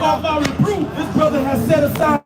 off my reproof. This brother has set aside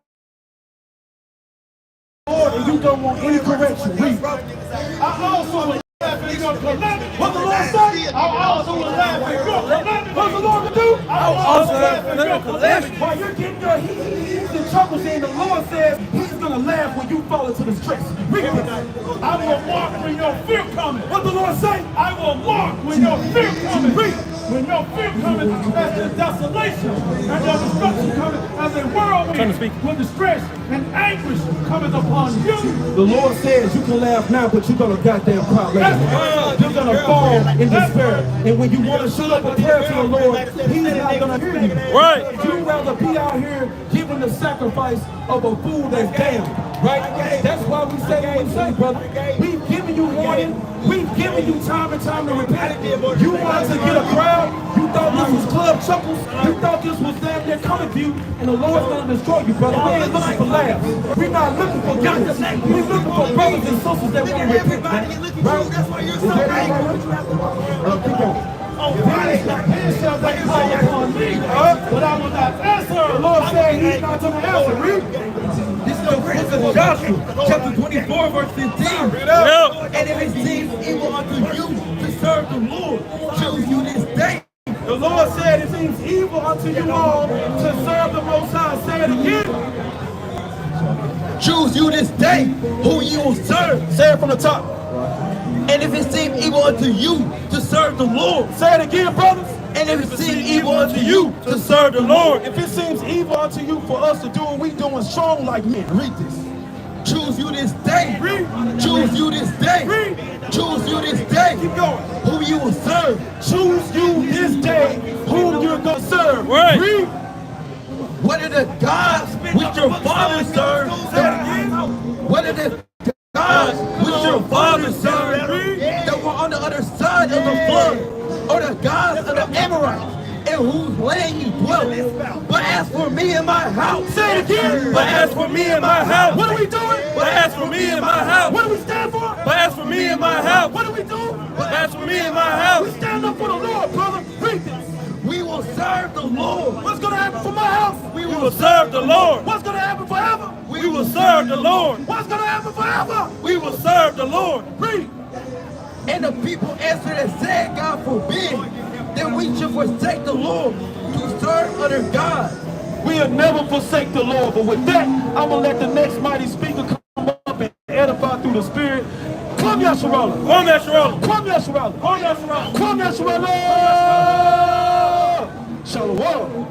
and you don't want any correction. Read. I also will laugh at your calamity. What the Lord say? I also will laugh at your calamity. What the Lord will do? I will also laugh at your calamity. While you're getting your he's and troubles in, the Lord says he's going to laugh when you fall into the stress. Read it. I will mark when your fear coming. What the Lord say? I will mark when your fear coming. Read. When your fear coming as the desolation and your destruction coming as a whirlwind, when distress and anguish cometh upon you. The Lord says you can laugh now, but you're going to goddamn cry later. You're going to fall in despair. And when you want to shoot up a prayer to the Lord, he's not going to hear you. Right. You'd rather be out here giving the sacrifice of a fool that's damned. Right? That's why we say what we say, brother. We've given you warning. We've given you time and time to repent. You wanted to get a crowd. You thought this was club chuckles. You thought this was damn near coming to you. And the Lord's going to destroy you, brother. We ain't looking for laughs. We're not looking for goodness. We're looking for brothers and sisters that want to repent, man. Right? That's why you're so angry. Keep going. His shall they call upon me, but I will not answer. The Lord said he's not going to answer. Read. This is the book of Joshua, chapter 24, verse 15. And if it seems evil unto you to serve the Lord, choose you this day. The Lord said it seems evil unto you all to serve the Most High. Say it again. Choose you this day who you will serve. Say it from the top. And if it seems evil unto you to serve the Lord. Say it again, brothers. And if it seems evil unto you to serve the Lord. If it seems evil unto you for us to do what we doing strong like men. Read this. Choose you this day. Read. Choose you this day. Read. Choose you this day. Keep going. Who you will serve. Choose you this day whom you're going to serve. Right. Read. What are the gods which your fathers served? Say it again. What are the gods which your fathers served that were on the other side of the flood, or the gods of the Amorites, in whose land you dwell? But as for me and my house, say it again. But as for me and my house, what are we doing? But as for me and my house, what do we stand for? But as for me and my house, what are we doing? But as for me and my house, we stand up for the Lord, brother. Read this. We will serve the Lord. What's going to happen for my house? We will serve the Lord. What's going to happen forever? We will serve the Lord. What's going to happen forever? We will serve the Lord. Read. And the people answered and said, God forbid that we should forsake the Lord to serve other gods. We'll never forsake the Lord. But with that, I'm going to let the next mighty speaker come up and edify through the Spirit. Come, Yasharala. Come, Yasharala. Come, Yasharala. Come, Yasharala. Come, Yasharala. Shalom.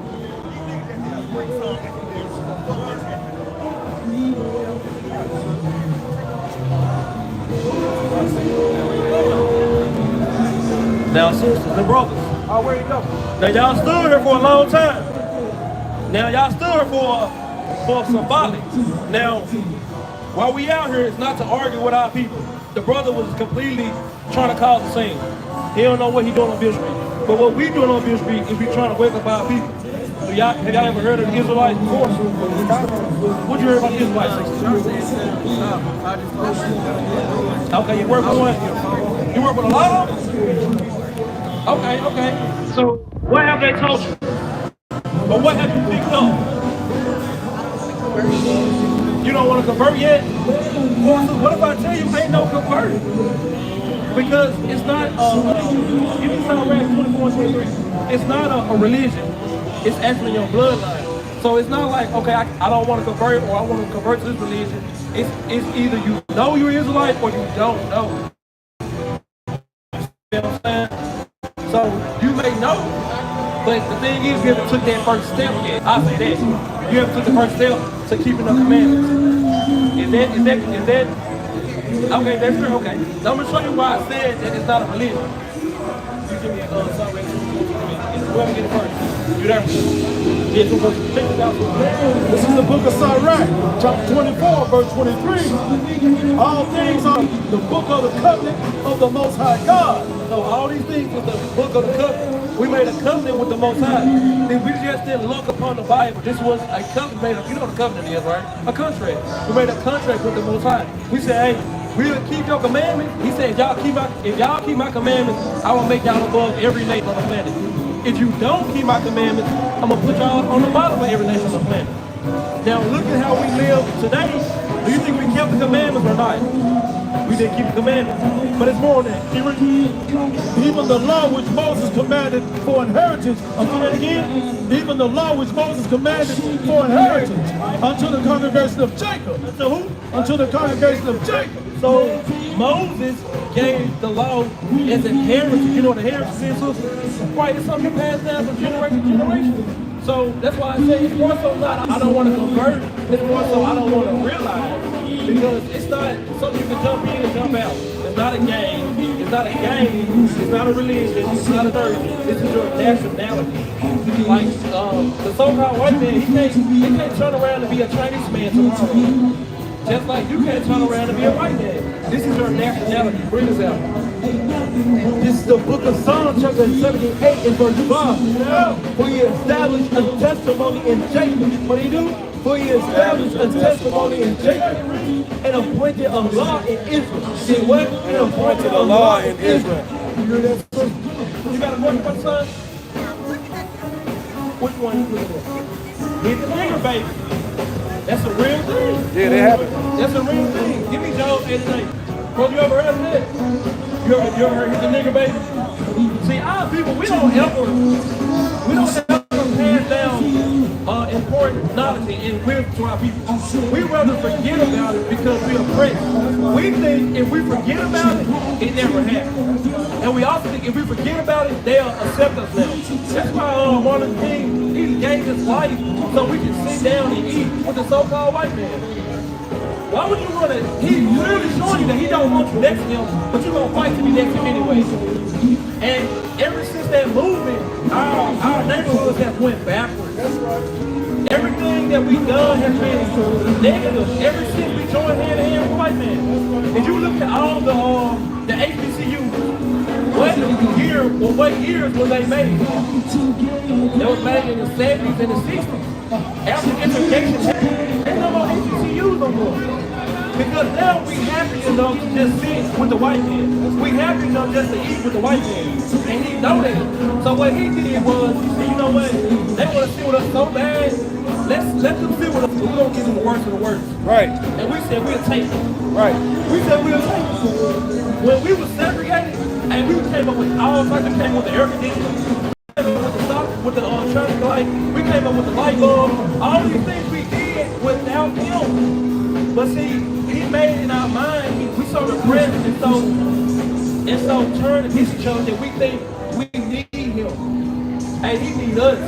Now, sisters and brothers, where you go? Now, y'all stood here for a long time. Now, y'all stood here for symbolic. Now, while we out here, it's not to argue with our people. The brother was completely trying to cause a scene. He don't know what he doing on Bill Street. But what we doing on Bill Street is we trying to wake up our people. So have y'all ever heard of the Israelites before? What you heard about the Israelites? Okay, you work with what? You work with a lot of them? Okay. So what have they told you? Or what have you picked up? You don't want to convert yet? What if I tell you ain't no convert? Because it's not give me some rap 24 and 23. It's not a religion. It's actually your bloodline. So it's not like, okay, I don't want to convert or I want to convert to this religion. It's either you know you're Israelite or you don't know. You know what I'm saying? So you may know, but the thing is you haven't took that first step yet. I say that. You haven't took the first step to keeping the commandments. Is that okay, that's true, okay. Now I'm going to show you why I said that it's not a religion. You give me something. Whoever get it first. You there? This is the book of Sirach, chapter 24, verse 23. All things are the book of the covenant of the Most High God. So all these things is the book of the covenant. We made a covenant with the Most High. Then we just didn't look upon the Bible. This was a covenant made of, you know what a covenant is, right? A contract. We made a contract with the Most High. We said, hey, we'll keep your commandments. He said, if y'all keep my commandments, I will make y'all above every nation on the planet. If you don't keep my commandments, I'm going to put y'all on the bottom of every nation on the planet. Now look at how we live today. Do you think we kept the commandments or not? We didn't keep the commandments. But it's more than that. Even the law which Moses commanded for inheritance. I'll do that again. Even the law which Moses commanded for inheritance unto the congregation of Jacob. Unto who? Unto the congregation of Jacob. So Moses gave the law as inheritance. You know what inheritance is? Right, it's something passed down from generation to generation. So that's why I say it's more so not I don't want to convert, it's more so I don't want to realize. Because it's not something you can jump in and jump out. It's not a game. It's not a game. It's not a religion. It's not a church. This is your nationality. Like the so-called white man, he can't turn around and be a Chinese man tomorrow. Just like you can't turn around and be a white man. This is your nationality. Bring this out. This is the book of Psalms, chapter 78 and verse 5. For he established a testimony in Jacob. What did he do? For he established a testimony in Jacob and appointed a law in Israel. See what? And appointed a law in Israel. You hear that, son? You got a question for the son? Which one you looking at? He's the nigger, baby. That's a real thing. Yeah, they have it. That's a real thing. Give me Job 8:8. Bro, you ever heard of that? You ever heard he's a nigger, baby? See, our people, we don't ever pass down important knowledge and wisdom to our people. We rather forget about it because we are oppressed. We think if we forget about it, it never happened. And we also think if we forget about it, they'll accept us now. That's why Martin Luther King, he gave his life so we can sit down and eat with the so-called white man. Why would you want to? He's clearly showing you that he don't want you next to him, but you're going to fight to be next to him anyway. And ever since that movement, our neighborhoods have went backwards. Everything that we've done has been negative ever since we joined hand in hand with white man. If you look at all the HBCUs, what years were they made? They was made in the 70s and the 60s. After integration, ain't no more HBCUs no more. Because now we happy enough to just sit with the white man. We happy enough just to eat with the white man. And he know that. So what he did was, he said, you know what? They want to sit with us so bad. Let them sit with us. We're going to give them the worst of the worst. Right. And we said we'll take it. Right. We said we'll take it. When we were segregated, and we came up with all types of, came with the air conditioning, with the traffic light, we came up with the light bulb, all these things we did without him. But see, he made it in our mind, we so repressed and so turned against each other that we think we need him. And he need us.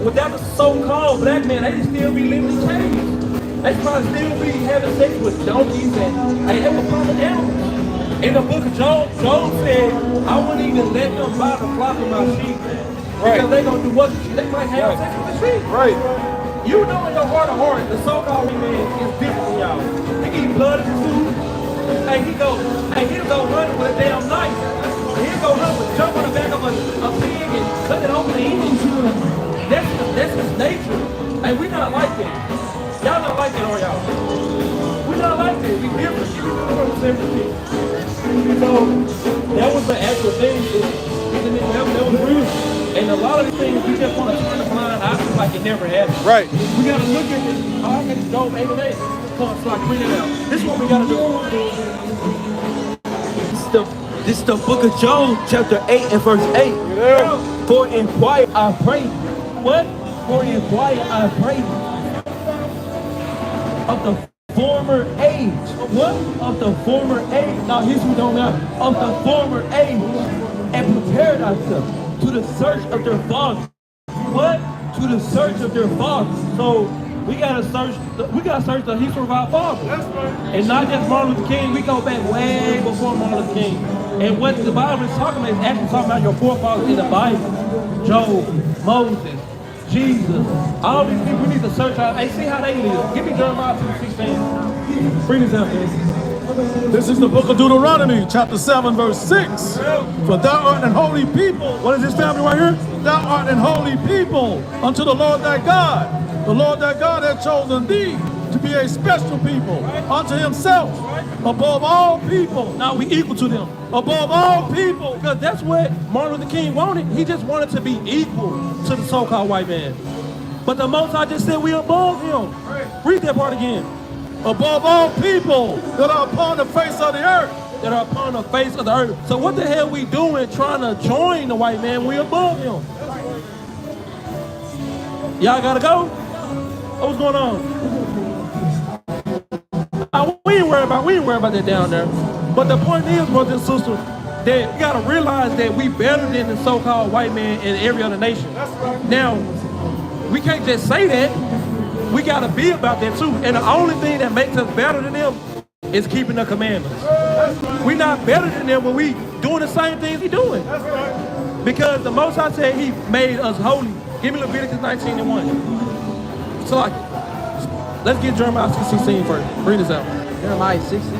Without the so-called black man, they still be living in caves. They probably still be having sex with donkeys and they have a common animals. In the book of Job, Job said, I wouldn't even let them buy the flock of my sheep. Right. Because they gonna do what? They might have sex with the sheep. Right. You know in your heart of hearts, the so-called man is different from y'all. He eat blood in his food. He'll go running with a damn knife. He'll go run with jump on the back of a pig and cut it open and eat it. That's his nature. Hey, we not like that. Y'all not like that, are y'all? We not like that. We different. We do everything. So that was the actual thing. That was real. And a lot of the things we just want to turn the blind eye like it never happened. Right. We gotta look at this. Oh, I can go 8 and 8. Come on, so I can bring it out. This is what we gotta do. This is the book of Job, chapter 8 and verse 8. Yeah. For in quiet I pray. What? For in quiet I pray. Of the former age. What? Of the former age. Now history don't matter. Of the former age. And prepared ourselves to the search of their fathers. What? To the search of their fathers. So we gotta search the history of our fathers. That's right. And not just Martin Luther King, we go back way before Martin Luther King. And what the Bible is talking about is actually talking about your forefathers in the Bible. Job, Moses, Jesus, all these people we need to search out. Hey, see how they live. Give me Jeremiah 2:16. Bring this out, please. This is the book of Deuteronomy, chapter 7, verse 6. For thou art an holy people. What is this family right here? Thou art an holy people unto the Lord thy God. The Lord thy God hath chosen thee to be a special people unto himself, Above all people. Now we equal to them. Above all people. Because that's what Martin Luther King wanted. He just wanted to be equal to the so-called white man. But the Most High just said we above him. Read that part again. Above all people that are upon the face of the earth. That are upon the face of the earth. So what the hell we doing trying to join the white man? We above him. Y'all gotta go? What's going on? We ain't worried about that down there. But the point is, brothers and sisters, that you gotta realize that we better than the so-called white man in every other nation. Now, we can't just say that. We gotta be about that too. And the only thing that makes us better than them is keeping the commandments. We're not better than them when we doing the same things he doing. Because the Most High said he made us holy. Give me Leviticus 19:1. So let's get Jeremiah 16 first. Read this out. Jeremiah 16.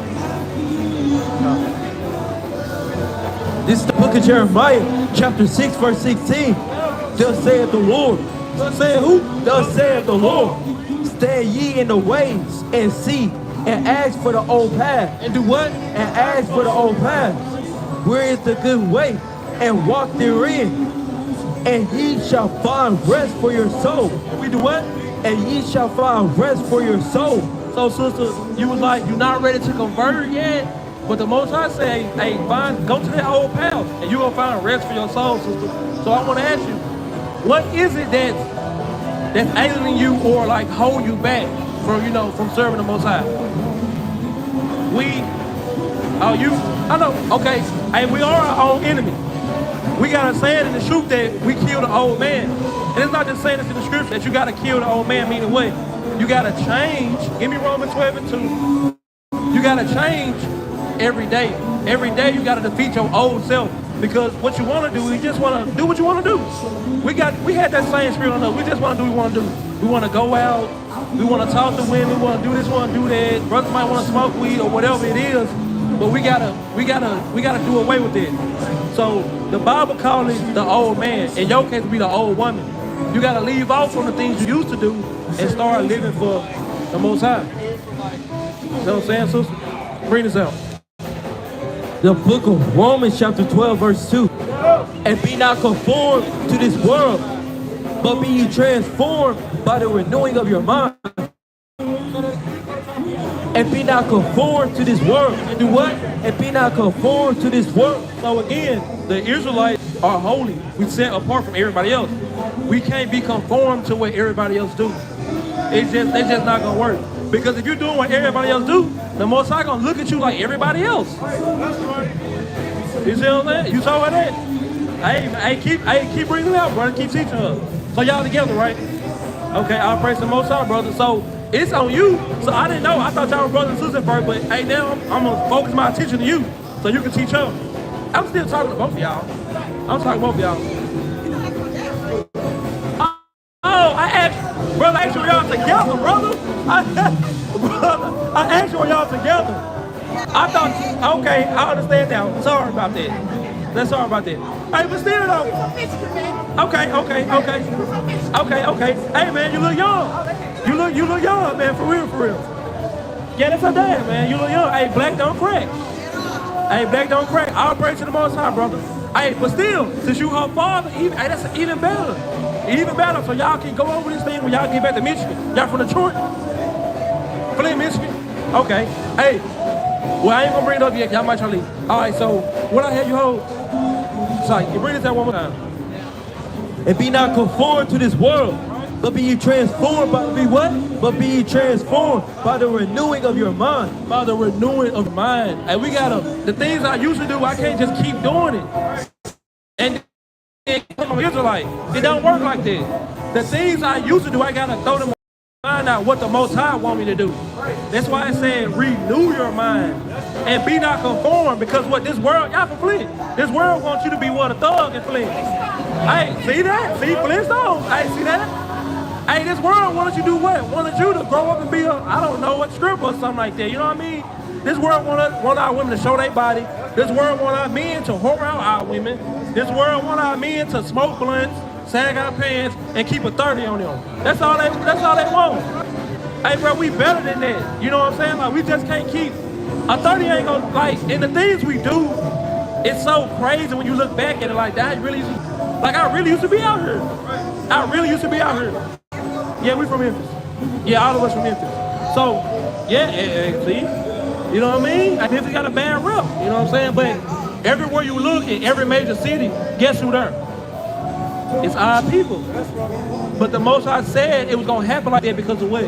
This is the book of Jeremiah, chapter 6, verse 16. Thus saith the Lord. Thus saith who? Thus saith the Lord. Stand ye in the ways and see, and ask for the old path. And do what? And ask for the old path. Where is the good way? And walk therein. And ye shall find rest for your soul. And we do what? And ye shall find rest for your soul. So, sister, you was like, you're not ready to convert yet? But the Most High say, hey, go to that old path, and you're going to find rest for your soul, sister. So I want to ask you, what is it that's alienating you or like hold you back from, from serving the Most High? I know, okay, hey, we are our own enemy. We got to say it in the truth that we kill the old man. And it's not just saying this in the scripture that you got to kill the old man, meaning what? You got to change. Give me Romans 12:2. You got to change every day. Every day you got to defeat your old self. Because what you want to do, you just want to do what you want to do. We had that same spirit on us. We just want to do what we want to do. We want to go out. We want to talk to women. We want to do this, want to do that. Brothers might want to smoke weed or whatever it is. But we gotta do away with it. So the Bible calls it the old man. In your case, be the old woman. You gotta leave off from the things you used to do and start living for the Most High. You know what I'm saying, sister? Bring this out. The book of Romans, chapter 12, verse 2. And be not conformed to this world, but be ye transformed by the renewing of your mind. And be not conformed to this world. And do what? And be not conformed to this world. So again, the Israelites are holy. We set apart from everybody else. We can't be conformed to what everybody else do. It's just not gonna work. Because if you're doing what everybody else do, the Most High gonna look at you like everybody else. That's right. You see what I'm saying? You saw that? Hey, keep bringing it out, brother. Keep teaching her. So y'all together, right? Okay, I'll praise the Most High, brother. So it's on you. So I didn't know. I thought y'all were brothers and sisters first, but hey, now I'm gonna focus my attention to you, so you can teach her. I'm still talking to both of y'all. I'm talking to both of y'all. I asked, brother, I asked you y'all together, brother. I asked you y'all together. I thought, okay, I understand now. Sorry about that. That's sorry about that. Hey, but still though. Okay. Hey man, you look young. You look young, man, for real. Yeah, that's her dad, man. You look young. Hey, black don't crack. I'll pray to the Most High, brother. Hey, but still, since you her father, that's even better. Even better, so y'all can go over this thing when y'all get back to Michigan. Y'all from Detroit? Flint, Michigan? Okay. Hey, well, I ain't gonna bring it up yet. Y'all might try to leave. All right, so what I had you hold? Sorry, you bring this out one more time. And be not conformed to this world, but be ye transformed by But be ye transformed by the renewing of your mind. By the renewing of mind. And we gotta, the things I used to do, I can't just keep doing it. And I'm an Israelite. It don't work like that. The things I used to do, I gotta throw them, find out what the Most High want me to do. That's why I said renew your mind and be not conformed, because what this world, y'all from Flint. This world wants you to be what, a thug in Flint. Hey, see that? See Flintstones? Hey, see that? Hey, this world wanted you to do what? Wanted you to grow up and be I don't know, a stripper or something like that. You know what I mean? This world want our women to show their body. This world want our men to whore out our women. This world want our men to smoke blunts, sag our pants, and keep a 30 on them. That's all they want. Hey, bro, we better than that. You know what I'm saying? Like, we just can't keep A 30 ain't gonna, like, and the things we do, it's so crazy when you look back at it like that. I really used to be out here. I really used to be out here. Yeah, we from Memphis. Yeah, all of us from Memphis. So, yeah, see? You know what I mean? I Memphis got a bad rep, you know what I'm saying? But everywhere you look, in every major city, guess who there? It's our people. But the Most High said it was gonna happen like that because of what?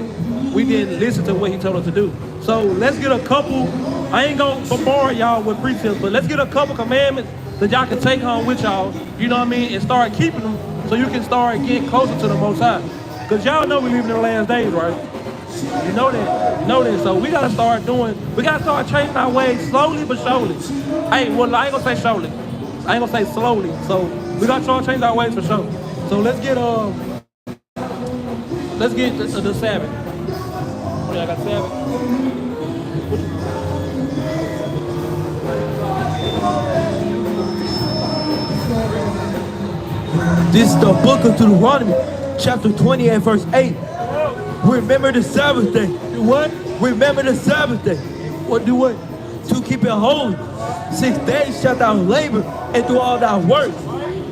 We didn't listen to what he told us to do. So let's get a couple, I ain't gonna bombard y'all with precepts, but let's get a couple commandments that y'all can take home with y'all, you know what I mean, and start keeping them so you can start getting closer to the Most High. Because y'all know we living in the last days, right? You know that. You know that. So we gotta start changing our ways slowly but surely. Hey, well, I ain't gonna say surely. I ain't gonna say slowly. So we gotta try to change our ways for sure. So let's get the Sabbath. Oh, yeah, I got Sabbath. This is the book of Deuteronomy, chapter 20 and verse 8. Remember the Sabbath day. Do what? Remember the Sabbath day. What do what? To keep it holy. 6 days shalt thou labor and do all thy work.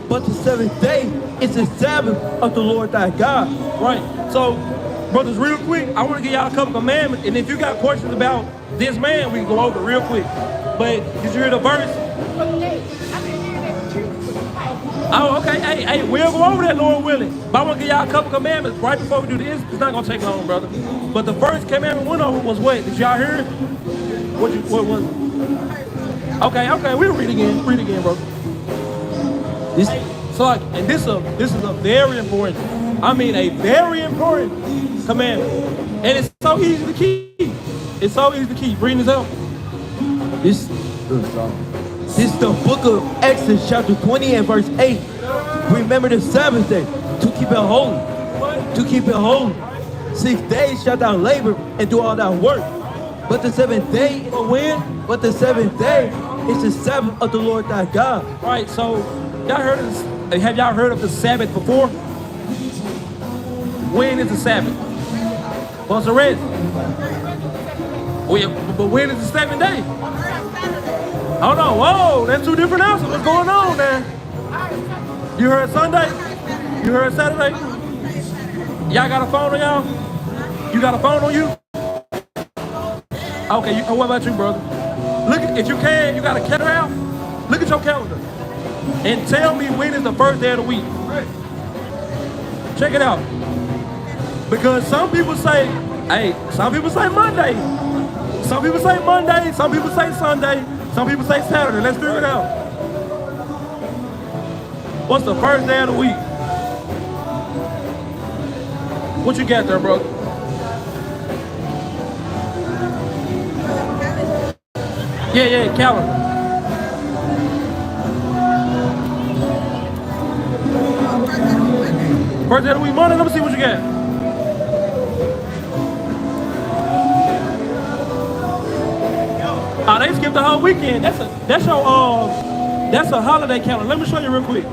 But the 7th day is the Sabbath of the Lord thy God. Right. So, brothers, real quick, I want to give y'all a couple commandments. And if you got questions about this man, we can go over real quick. But did you hear the verse? Oh, okay. Hey, we'll go over that, Lord willing. But I want to give y'all a couple commandments right before we do this. It's not gonna take long, brother. But the first commandment went over was what? Did y'all hear it? What was it? Okay. We'll read again. Read again, bro. This is a very important. I mean, a very important commandment, and it's so easy to keep. It's so easy to keep. Reading this out. This is the book of Exodus, chapter 20 and verse 8. Remember the Sabbath day to keep it holy. To keep it holy. 6 days shalt thou labor and do all thy work. But the 7th day, when? But the 7th day is the Sabbath of the Lord thy God. All right, so y'all heard of this? Have y'all heard of the Sabbath before? When is the Sabbath? What's the rest? But when is the 7th day? Hold on, whoa, that's two different answers. What's going on, man? You heard Sunday? You heard Saturday? Y'all got a phone on y'all? You got a phone on you? Okay, what about you, brother? Look, if you can, you got a calendar out? Look at your calendar. And tell me when is the first day of the week. Check it out. Because some people say Monday. Some people say Monday, some people say Sunday, some people say Saturday. Let's figure it out. What's the first day of the week? What you got there, bro? Yeah, calendar. First day of the week, Monday. Let me see what you got. They skipped the whole weekend. That's a holiday calendar. Let me show you real quick.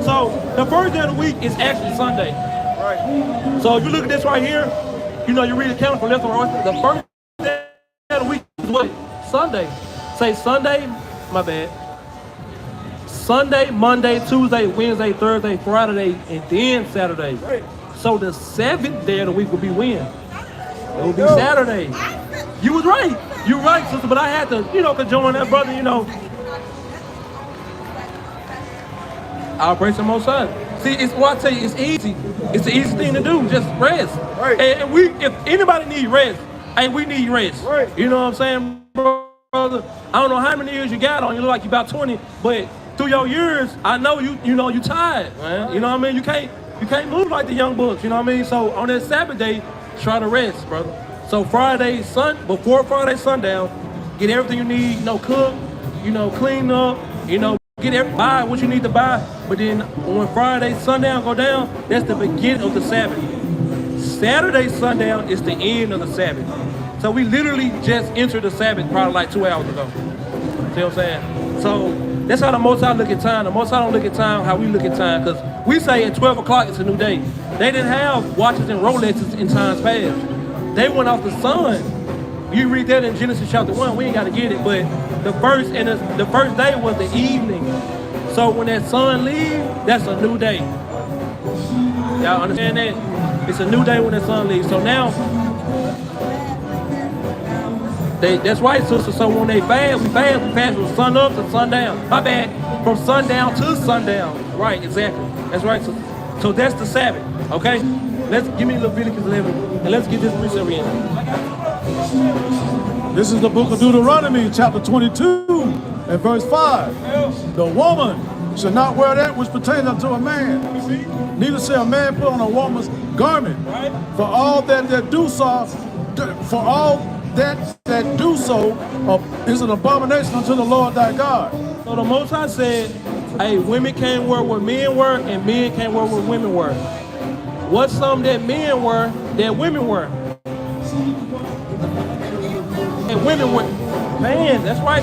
So the first day of the week is actually Sunday. Right. So if you look at this right here, you know you read the calendar from left to right. The first day of the week is what? Sunday. Say Sunday, my bad. Sunday, Monday, Tuesday, Wednesday, Thursday, Friday, and then Saturday. Right. So the 7th day of the week will be when? It will be Saturday. You was right. You right, sister, but I had to, could join that brother, I'll praise the Most High. See, it's what I tell you, it's easy. It's the easy thing to do, just rest. Right. And if anybody needs rest, we need rest. Right. You know what I'm saying, brother? I don't know how many years you got on, you look like you about 20, but through your years, I know you tired, man. Right. You know what I mean? You can't move like the young bucks, you know what I mean? So on that Sabbath day, try to rest, brother. So before Friday sundown, get everything you need, cook, clean up, buy what you need to buy. But then when Friday sundown go down, that's the beginning of the Sabbath. Saturday sundown is the end of the Sabbath. So we literally just entered the Sabbath probably like 2 hours ago. See what I'm saying? So that's how the Most High look at time. The Most High don't look at time how we look at time, because we say at 12 o'clock it's a new day. They didn't have watches and Rolexes in times past. They went off the sun. You read that in Genesis chapter 1. We ain't got to get it, but the first day was the evening. So when that sun leaves, that's a new day. Y'all understand that? It's a new day when that sun leaves. So now, that's right, sister. So when they fast, we fast from sun up to sundown. My bad, from sundown to sundown. Right, exactly. That's right, sister. So that's the Sabbath, okay? Give me Leviticus 11, and let's get this precept in. This is the book of Deuteronomy, chapter 22, and verse 5. The woman shall not wear that which pertains unto a man. Neither shall a man put on a woman's garment. For all that do so, is an abomination unto the Lord thy God. So the Most High said, hey, women can't wear what men wear, and men can't wear what women wear. What's something that men wear that women wear? And women wear pants. That's right.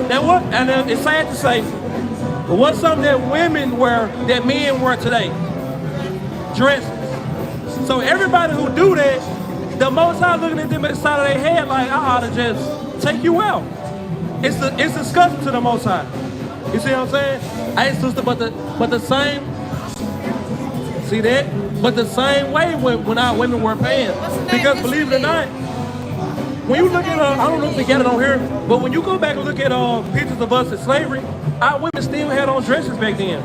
That what? And it's sad to say, but what's something that women wear that men wear today? Dresses. So everybody who do that, the Most High looking at them at the side of their head like, I ought to just take you out. It's disgusting to the Most High. You see what I'm saying? Hey, sister, but the same. See that? But the same way when our women wear pants. Because believe it or not, when you look at, I don't know if they got it on here, but when you go back and look at pictures of us in slavery, our women still had on dresses back then.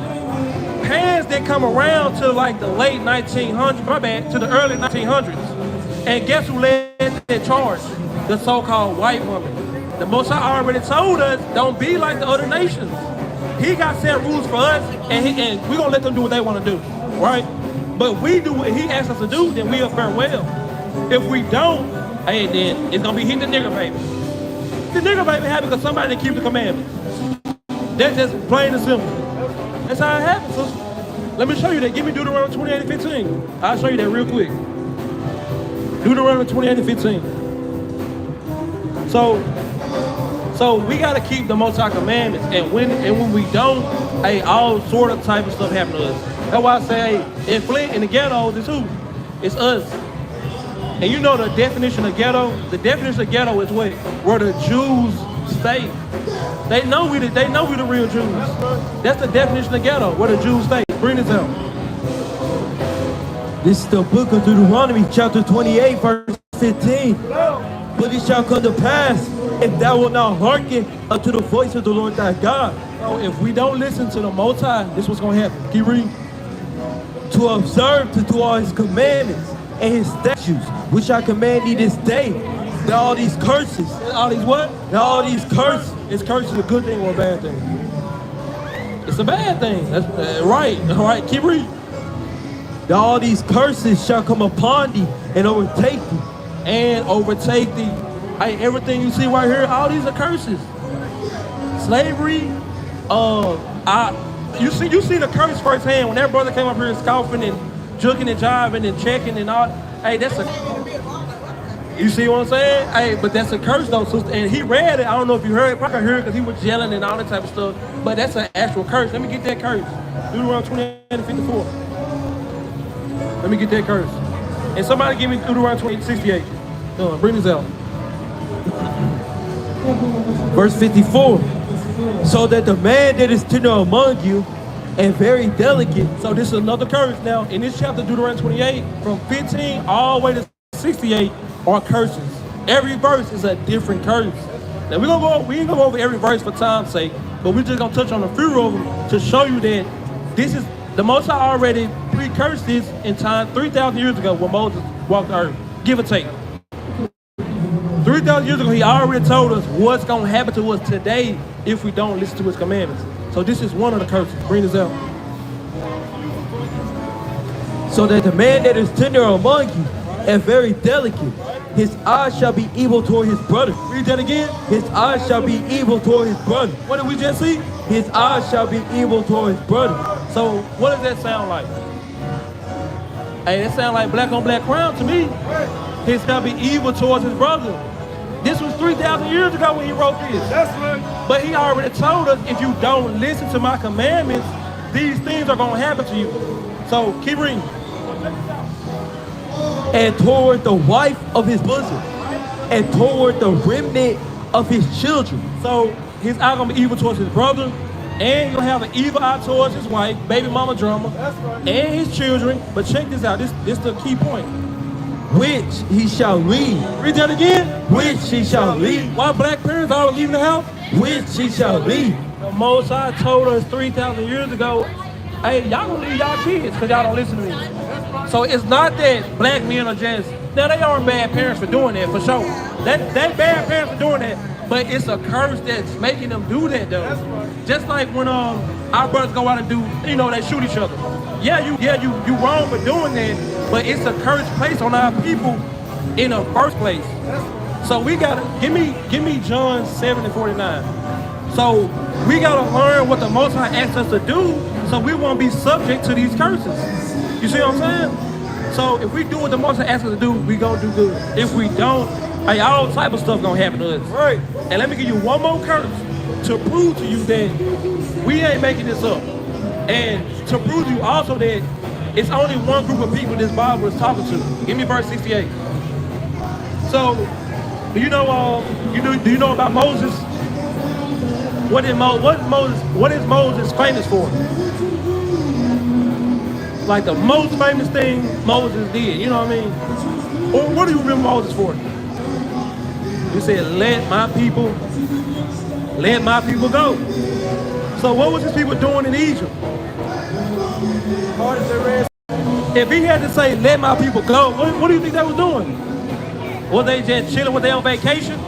Pants didn't come around till like the late 1900s, to the early 1900s. And guess who led that charge? The so-called white woman. The Most High already told us, don't be like the other nations. He got set rules for us, and we're going to let them do what they want to do, right? But we do what he asks us to do, then we'll fare well. If we don't, hey, then it's going to be hit the nigger baby. The nigger baby happens because somebody didn't keep the commandments. That's just plain and simple. That's how it happens, sister. Let me show you that. Give me Deuteronomy 28 and 15. I'll show you that real quick. Deuteronomy 28 and 15. So we got to keep the Most High commandments. And when we don't, hey, all sort of type of stuff happen to us. That's why I say, hey, in Flint, in the ghettos, it's who? It's us. And you know the definition of ghetto? The definition of ghetto is what? Where the Jews stay. They know we the real Jews. That's the definition of ghetto, where the Jews stay. Bring this out. This is the book of Deuteronomy, chapter 28, verse 15. But it shall come to pass, if thou wilt not hearken unto the voice of the Lord thy God. So if we don't listen to the Most High, this is what's going to happen. Keep reading. To observe to do all his commandments and his statutes, which I command thee this day, that all these curses. All these what? That all these curses. Is curses a good thing or a bad thing? It's a bad thing. That's right. All right, keep reading. That all these curses shall come upon thee and overtake thee. And overtake thee. Hey, everything you see right here, all these are curses. Slavery, you see the curse firsthand when that brother came up here scoffing and juking and jiving and checking and all. Hey, that's a. You see what I'm saying? Hey, but that's a curse though, sister. And he read it. I don't know if you heard it. Probably heard it because he was yelling and all that type of stuff. But that's an actual curse. Let me get that curse. Deuteronomy 28 and 54. Let me get that curse. And somebody give me Deuteronomy 28 and 68. Bring this out. Verse 54. So that the man that is tender among you and very delicate. So this is another curse. Now, in this chapter, Deuteronomy 28, from 15 all the way to 68 are curses. Every verse is a different curse. Now, we ain't gonna go over every verse for time's sake, but we're just gonna touch on a few of them to show you that this is, the Most High already pre-cursed this in time 3,000 years ago when Moses walked the earth, give or take. 3,000 years ago, he already told us what's gonna happen to us today if we don't listen to his commandments. So this is one of the curses. Bring this out. So that the man that is tender among you and very delicate, his eyes shall be evil toward his brother. Read that again. His eyes shall be evil toward his brother. What did we just see? His eyes shall be evil toward his brother. So what does that sound like? Hey, that sound like black on black crime to me. His shall be evil towards his brother. This was 3,000 years ago when he wrote this. That's right. But he already told us, if you don't listen to my commandments, these things are going to happen to you. So keep reading. And toward the wife of his bosom. and toward the remnant of his children. So his eye gonna be evil towards his brother, and he'll have an evil eye towards his wife, baby mama drama, and his children. But check this out. This the key point. Which he shall lead. Read that again. Which he shall lead. Why black parents always leaving the house? Which he shall lead. The Most High told us 3,000 years ago, hey, y'all gonna leave y'all kids because y'all don't listen to me. So it's not that black men are just, now they are bad parents for doing that, for sure. They bad parents for doing that, but it's a curse that's making them do that though. Just like when our brothers go out and do, they shoot each other. Yeah, you wrong for doing that, but it's a cursed place on our people in the first place. So we gotta, give me John 7:49. So we gotta learn what the Most High asks us to do so we won't be subject to these curses. You see what I'm saying? So if we do what the Most High asks us to do, we gonna do good. If we don't, hey, all type of stuff gonna happen to us. Right. And let me give you one more curse to prove to you that we ain't making this up. And to prove to you also that it's only one group of people this Bible is talking to. Give me verse 68. So, do you know about Moses? What is Moses famous for? Like the most famous thing Moses did, you know what I mean? Or what do you remember Moses for? He said, let my people go. So what was his people doing in Egypt? If he had to say, let my people go, what do you think they was doing? Was they just chilling? Was they on vacation?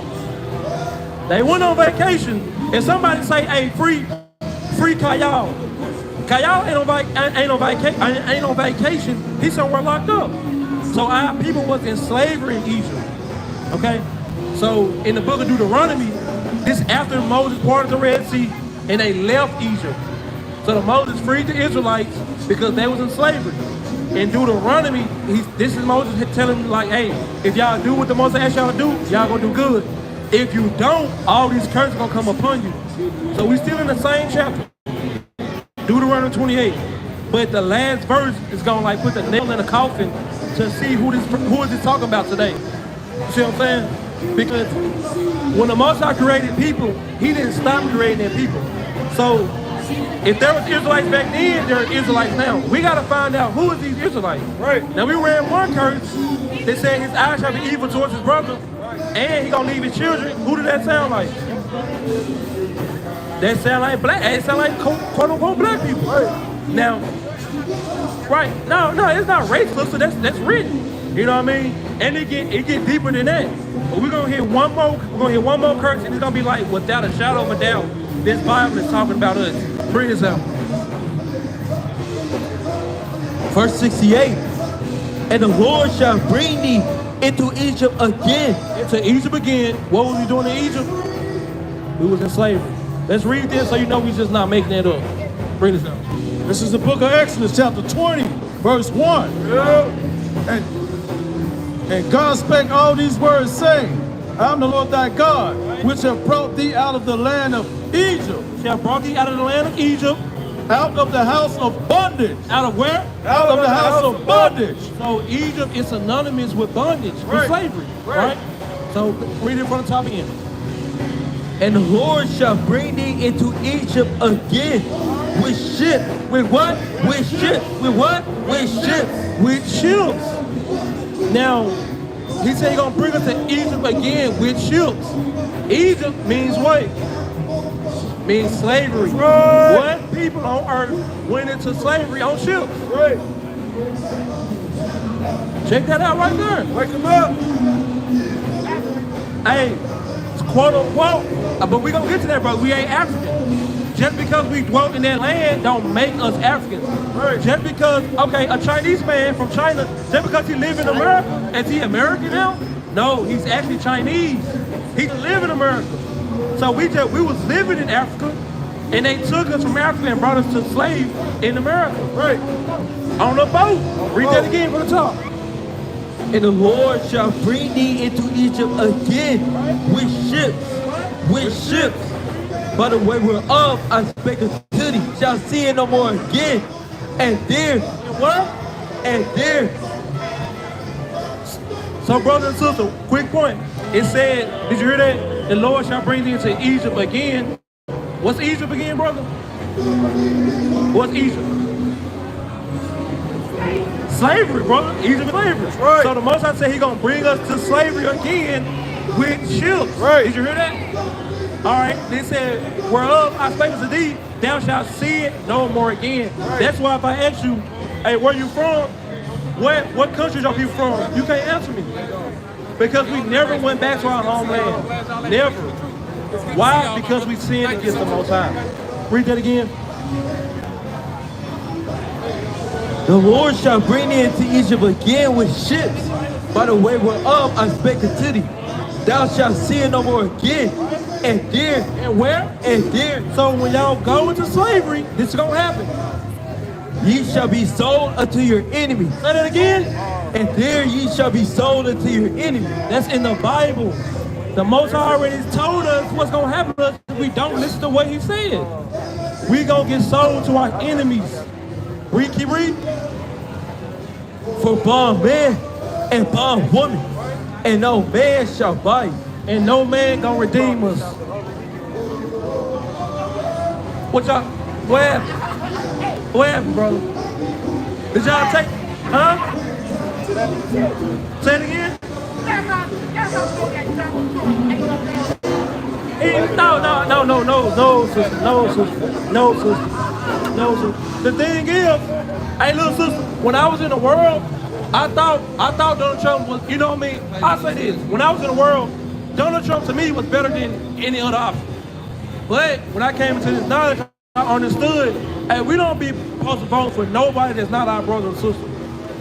They went on vacation. If somebody say, hey, free Kayal. Kayal ain't on vacation. He's somewhere locked up. So our people was in slavery in Egypt. Okay? So in the book of Deuteronomy, this after Moses parted the Red Sea and they left Egypt. So the Moses freed the Israelites because they was in slavery. In Deuteronomy, this is Moses telling them like, hey, if y'all do what the Moses asked y'all to do, y'all gonna do good. If you don't, all these curses gonna come upon you. So we still in the same chapter, Deuteronomy 28. But the last verse is gonna like put the nail in the coffin to see who is this talking about today. You see what I'm saying? Because when the Most High created people, he didn't stop creating their people. So if there was Israelites back then, there are Israelites now. We gotta find out who is these Israelites. Right. Now we ran one curse that said his eyes shall be evil towards his brother, and he gonna leave his children. Who did that sound like? That sound like black. It sound like quote unquote black people. Right. Now, right? No, it's not racist. So that's written. You know what I mean? And it get deeper than that. But we're gonna hit one more. We're gonna hit one more curse, and it's gonna be like without a shadow of a doubt, this Bible is talking about us. Bring this out. Verse 68. And the Lord shall bring thee into Egypt again. Into Egypt again. What was we doing in Egypt? We was in slavery. Let's read this so you know we just not making that up. Bring this out. This is the book of Exodus, chapter 20, verse 1. Yeah. And God spake all these words, saying, I am the Lord thy God, which have brought thee out of the land of Egypt. Shall brought thee out of the land of Egypt. Out of the house of bondage. Out of where? Out of the house of bondage. So Egypt is synonymous with bondage, with slavery, right? So read it from the top again. And the Lord shall bring thee into Egypt again with ships. With what? With ships. With what? With ships. With ships. Now, he said he's going to bring us to Egypt again with ships. Egypt means what? Means slavery. Right. What people on earth went into slavery on ships? Right. Check that out right there. Wake them up. Hey, it's quote unquote, but we gonna get to that, bro. We ain't African. Just because we dwelt in that land don't make us Africans. Right. Just because, okay, a Chinese man from China, just because he live in America, is he American now? No, he's actually Chinese. He live in America. So we was living in Africa, and they took us from Africa and brought us to slave in America. Right. On a boat. Read that again from the top. And the Lord shall bring thee into Egypt again with ships. With ships. By the way whereof I spake unto thee, shall see it no more again. And there, what? And there. So, brother and sister, quick point. It said, did you hear that? The Lord shall bring thee into Egypt again. What's Egypt again, brother? What's Egypt? Slavery, brother. Egypt is slavery. Right. So the Most High said He gonna bring us to slavery again with ships. Right. Did you hear that? All right. They said, whereof I spake unto thee, thou shalt see it no more again. Right. That's why if I ask you, hey, where you from? What countries are people from? You can't answer me. Because we never went back to our homeland. Never. Why? Because we sinned against the Most High. Read that again. The Lord shall bring thee into Egypt again with ships, by the way whereof I spake unto thee. Thou shalt see it no more again. And there, And where? and there, So when y'all go into slavery, this is gonna happen. ye shall be sold unto your enemies. Say that again. And there ye shall be sold unto your enemies. That's in the Bible. The Most High already told us what's gonna happen to us if we don't listen to what He said. We gonna get sold to our enemies. Read, keep reading. For bond man and bond woman, and no man shall buy you. And no man gonna redeem us. What y'all? What happened? What happened, brother? Did y'all take? Huh? Say it again. No, sister, no, sister. The thing is, hey, little sister, when I was in the world, I thought Donald Trump was, you know what I mean? I say this, when I was in the world, Donald Trump to me was better than any other option. But when I came into this knowledge, I understood, hey, we don't be supposed to vote for nobody that's not our brother and sister.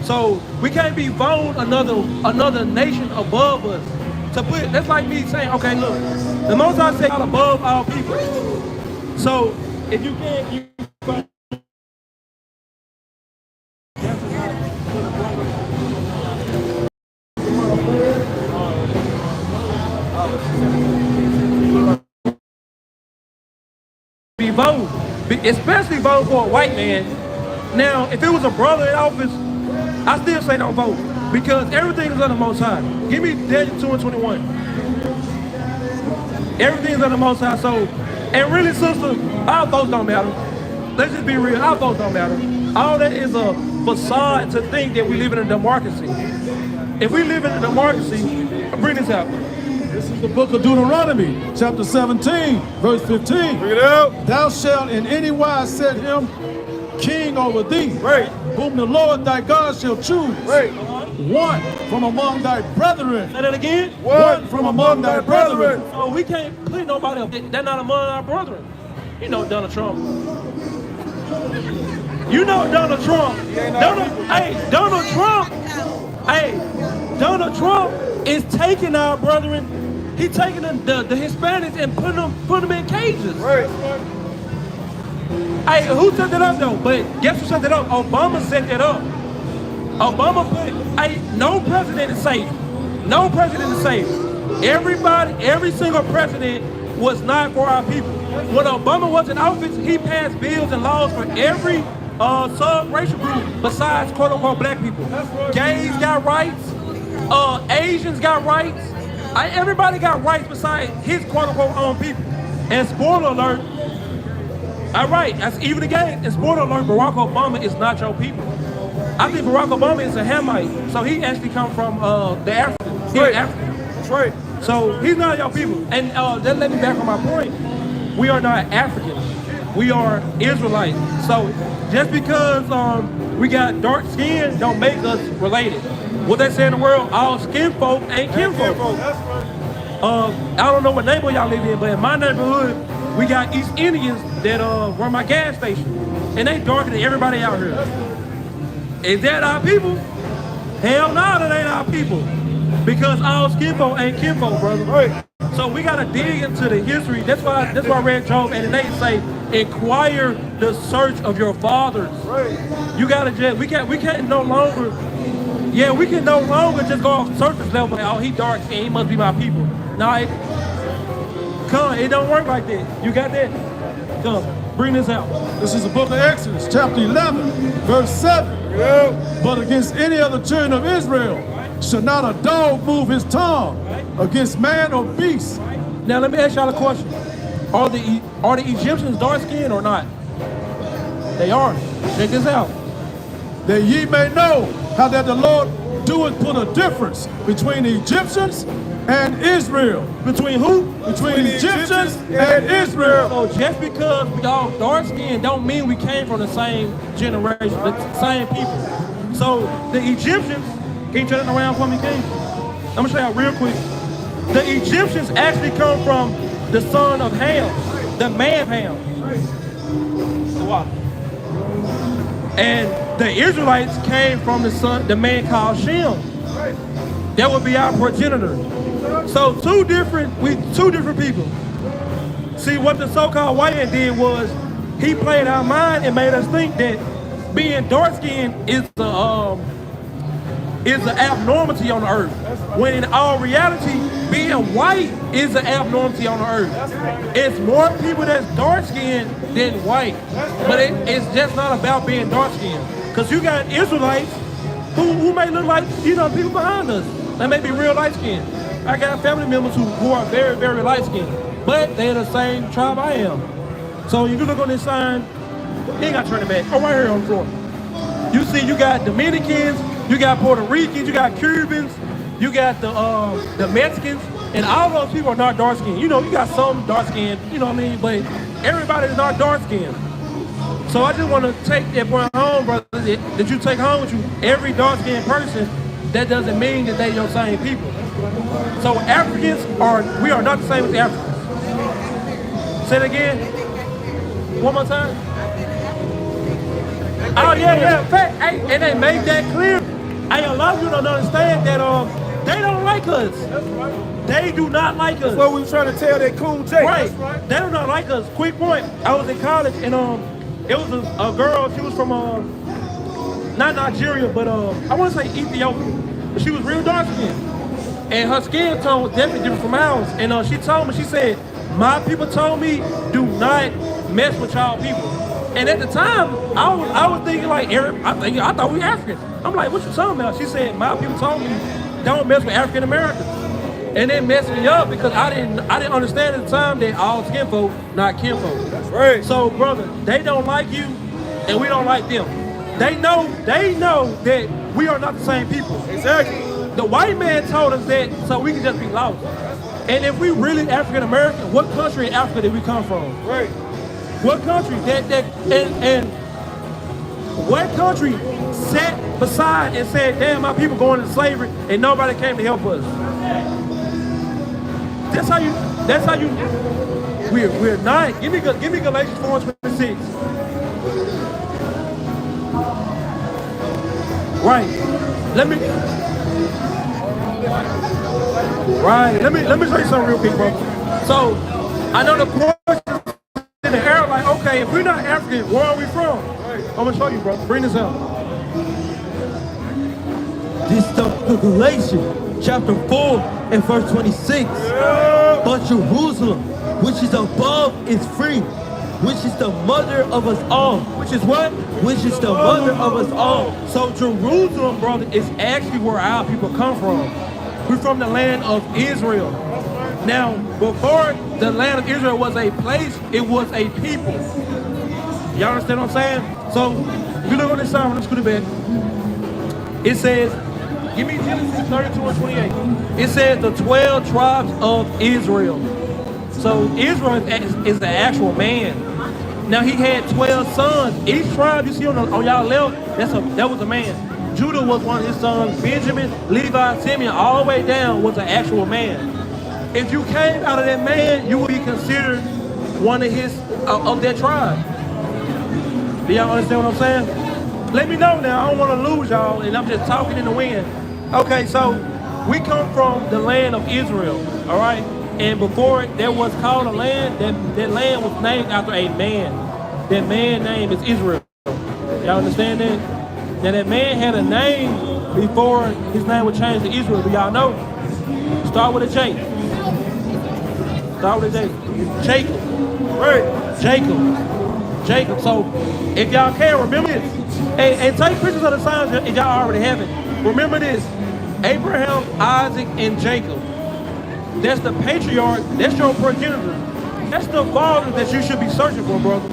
So we can't be voting another nation above us. To put, that's like me saying, okay, look, the Most High said God above all people. So if you can't, you be voting, especially vote for a white man. Now, if it was a brother in office, I still say don't vote because everything is under the Most High. Give me Daniel 2 and 21. Everything is under the Most High. So, and really, sister, our votes don't matter. Let's just be real. Our votes don't matter. All that is a facade to think that we live in a democracy. If we live in a democracy, bring this out. This is the book of Deuteronomy, chapter 17, verse 15. Bring it out. Thou shalt in any wise set him king over thee, Right. whom the Lord thy God shall choose. Right. One from among thy brethren. Say that again. One from among thy brethren. So we can't put nobody up. They're not among our brethren. You know Donald Trump. You know Donald Trump. Donald Trump is taking our brethren. He's taking the Hispanics and putting them in cages. Right. Hey, who set that up though? But guess who set that up? Obama set that up. Obama put, hey, no president is safe. No president is safe. Every single president was not for our people. When Obama was in office, he passed bills and laws for every sub-racial group besides quote-unquote black people. Gays got rights. Asians got rights. Everybody got rights besides his quote-unquote own people. And spoiler alert, all right, that's even the game. And spoiler alert, Barack Obama is not your people. I think Barack Obama is a Hamite, so he actually come from the African. He's Right. African. That's right. So he's not your people. And that let me back on my point. We are not Africans. We are Israelites. So just because we got dark skin don't make us related. What they say in the world, all skin folk ain't kinfolk. That's right. I don't know what neighborhood y'all live in, but in my neighborhood, we got East Indians that run my gas station. And they darker than everybody out here. Is that our people? Hell no, that ain't our people. Because all skinfolk ain't kinfolk, brother. Right. So we gotta dig into the history. That's why I read Job 8 and 8 say, inquire the search of your fathers. Right. You gotta just, we can't no longer, we can no longer just go off surface level. Oh, he dark skin, he must be my people. No, it don't work like that. You got that? Come, bring this out. This is the book of Exodus, chapter 11, verse 7. Yeah. But against any other children of Israel, Shall not a dog move his tongue against man or beast? Now let me ask y'all a question. Are the Egyptians dark skinned or not? They are. Check this out. That ye may know how that the Lord doeth put a difference between the Egyptians and Israel. Between who? Between the Egyptians and Israel. So just because we all dark skinned don't mean we came from the same generation, the same people. So the Egyptians, can you turn it around for me, King? I'm gonna show y'all real quick. The Egyptians actually come from the son of Ham, the man Ham. Wow. And the Israelites came from the man called Shem. That would be our progenitor. So two different people. See, what the so-called white man did was he played our mind and made us think that being dark-skinned is an abnormality on the earth. When in all reality, being white is an abnormality on the earth. It's more people that's dark-skinned than white. But it's just not about being dark-skinned. Because you got Israelites who may look like, people behind us. They may be real light-skinned. I got family members who are very, very light-skinned. But they're the same tribe I am. So you look on this sign, you ain't got to turn it back. Oh, right here on the floor. You see, you got Dominicans, you got Puerto Ricans, you got Cubans, you got the Mexicans, and all those people are not dark-skinned. You got some dark-skinned, but everybody is not dark-skinned. So I just want to take that point home, brother, that you take home with you. Every dark-skinned person, that doesn't mean that they're your same people. So we are not the same as the Africans. Say it again. One more time. Oh, yeah. In fact, and they make that clear. A lot of you don't understand that they don't like us. That's right. They do not like us. That's what we were trying to tell that cool Jake. Right. They do not like us. Quick point. I was in college and it was a girl. She was from not Nigeria, but I want to say Ethiopia. But she was real dark skinned. And her skin tone was definitely different from ours. And she told me, she said, my people told me, do not mess with y'all people. And at the time, I was thinking like, I thought we African. I'm like, what you talking about? She said, my people told me, don't mess with African Americans. And it messed me up because I didn't understand at the time that all skin folk, not kinfolk. That's right. So brother, they don't like you and we don't like them. They know that we are not the same people. Exactly. The white man told us that so we can just be lost. And if we really African American, what country in Africa did we come from? Right. What country and what country sat beside and said, damn, my people going into slavery and nobody came to help us? That's how you we're not. Give me Galatians 4:26. Right. Let me show you something real quick, bro. So I know the question in the air, like, okay, if we're not African, where are we from? I'm gonna show you, bro. Bring this out. This is the book of Galatians, chapter 4 and verse 26. Yeah. But Jerusalem, which is above, is free, which is the mother of us all. Which is what? Which is the mother of us all. So Jerusalem, brother, is actually where our people come from. We're from the land of Israel. Now, before the land of Israel was a place, it was a people. Y'all understand what I'm saying? So, if you look on this side, let's put it back. It says, give me Genesis 32 and 28. It says the 12 tribes of Israel. So Israel is the actual man. Now he had 12 sons. Each tribe you see on y'all left, that was a man. Judah was one of his sons. Benjamin, Levi, Simeon, all the way down was an actual man. If you came out of that man, you would be considered one of of that tribe. Do y'all understand what I'm saying? Let me know now. I don't want to lose y'all, and I'm just talking in the wind. Okay, so we come from the land of Israel, all right? And before it, there was called a land, that land was named after a man. That man's name is Israel. Y'all understand that? Now that man had a name before his name was changed to Israel. Do y'all know? Start with a J. Start with a J. Jacob. Right. Jacob. So if y'all can, remember this. And take pictures of the signs if y'all already have it. Remember this. Abraham, Isaac, and Jacob. That's the patriarch. That's your progenitor. That's the fathers that you should be searching for, brother.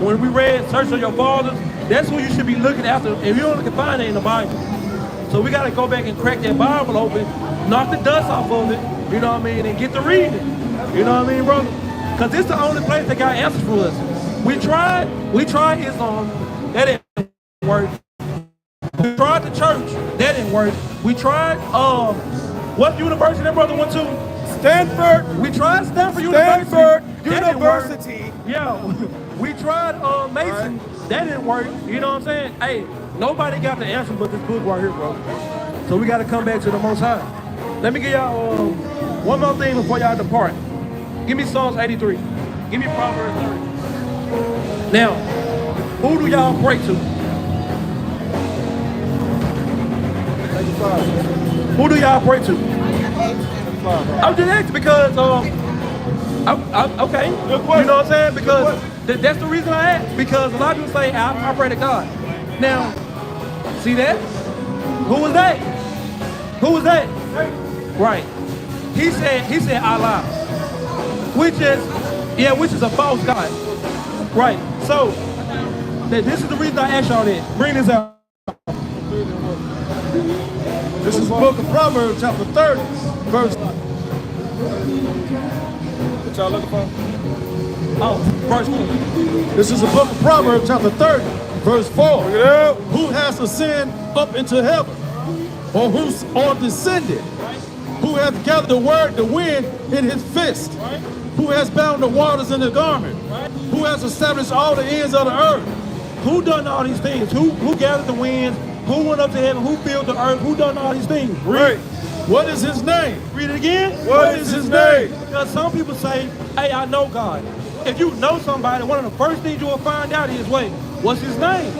When we read Search for Your Fathers, that's who you should be looking after. If you only can find it in the Bible. So we got to go back and crack that Bible open, knock the dust off of it, you know what I mean, and get to reading it. You know what I mean, brother? Because it's the only place that got answers for us. We tried Islam, that didn't work. We tried the church, that didn't work. We tried, what university that brother went to? Stanford. We tried Stanford University. Stanford That didn't work. University. Yeah, we tried Mason. Right. That didn't work. You know what I'm saying? Hey, nobody got the answer but this book right here, bro. So we got to come back to the Most High. Let me give y'all one more thing before y'all depart. Give me Psalms 83. Give me Proverbs 30. Now, who do y'all pray to? Who do y'all pray to? I'm just asking because, okay, you know what I'm saying? Because that's the reason I ask. Because a lot of people say, I pray to God. Now, see that? Who was that? Who was that? Right. He said Allah, which is a false God. Right. So, this is the reason I asked y'all that. Bring this out. This is the book of Proverbs, chapter 30, verse. What y'all looking for? Oh, verse 4. This is the book of Proverbs, chapter 30, verse 4. Who has ascended up into heaven? Or descended? Who hath gathered the wind in his fist? Who has bound the waters in a garment? Who has established all the ends of the earth? Who done all these things? Who gathered the winds? Who went up to heaven? Who filled the earth? Who done all these things? Read. What is his name? Read it again. What is his name? Because some people say, hey, I know God. If you know somebody, one of the first things you will find out is, wait, what's his name?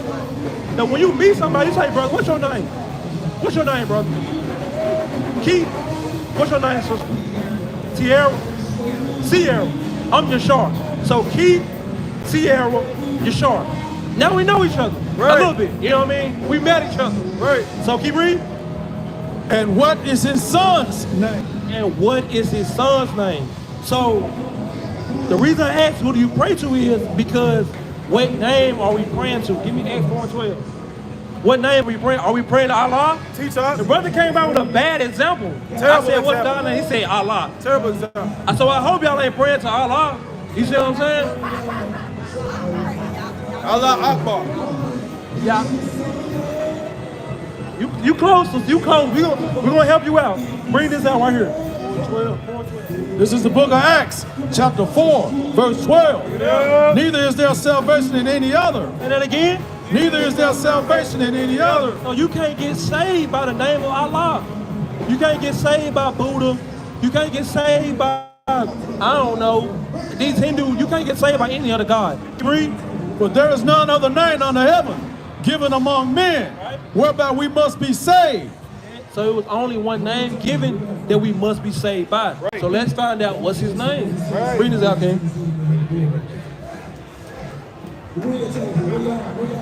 Now, when you meet somebody, you say, brother, what's your name? What's your name, brother? Keith. What's your name, sister? Sierra. I'm Yashar. So Keith, Sierra, Yashar. Now we know each other a little bit. You know what I mean? We met each other. Right. So keep reading. And what is his son's name? And what is his son's name? So the reason I asked who do you pray to is because what name are we praying to? Give me Acts 4:12. What name are we praying? Are we praying to Allah? Teach us. The brother came out with a bad example. Terrible I said, what's example. God's name? He said Allah. Terrible example. So I hope y'all ain't praying to Allah. You see what I'm saying? Allah Akbar. Yeah. You close, you close. We're gonna help you out. Bring this out right here. 4:12. This is the book of Acts, chapter 4, verse 12. Yeah. Neither is there salvation in any other. Say that again. Neither is there salvation in any other. So you can't get saved by the name of Allah. You can't get saved by Buddha. You can't get saved by, I don't know, these Hindus. You can't get saved by any other God. Read. But there is none other name under heaven given among men, whereby we must be saved. So it was only one name given that we must be saved by. Right. So let's find out what's his name. Right. Bring this out, King.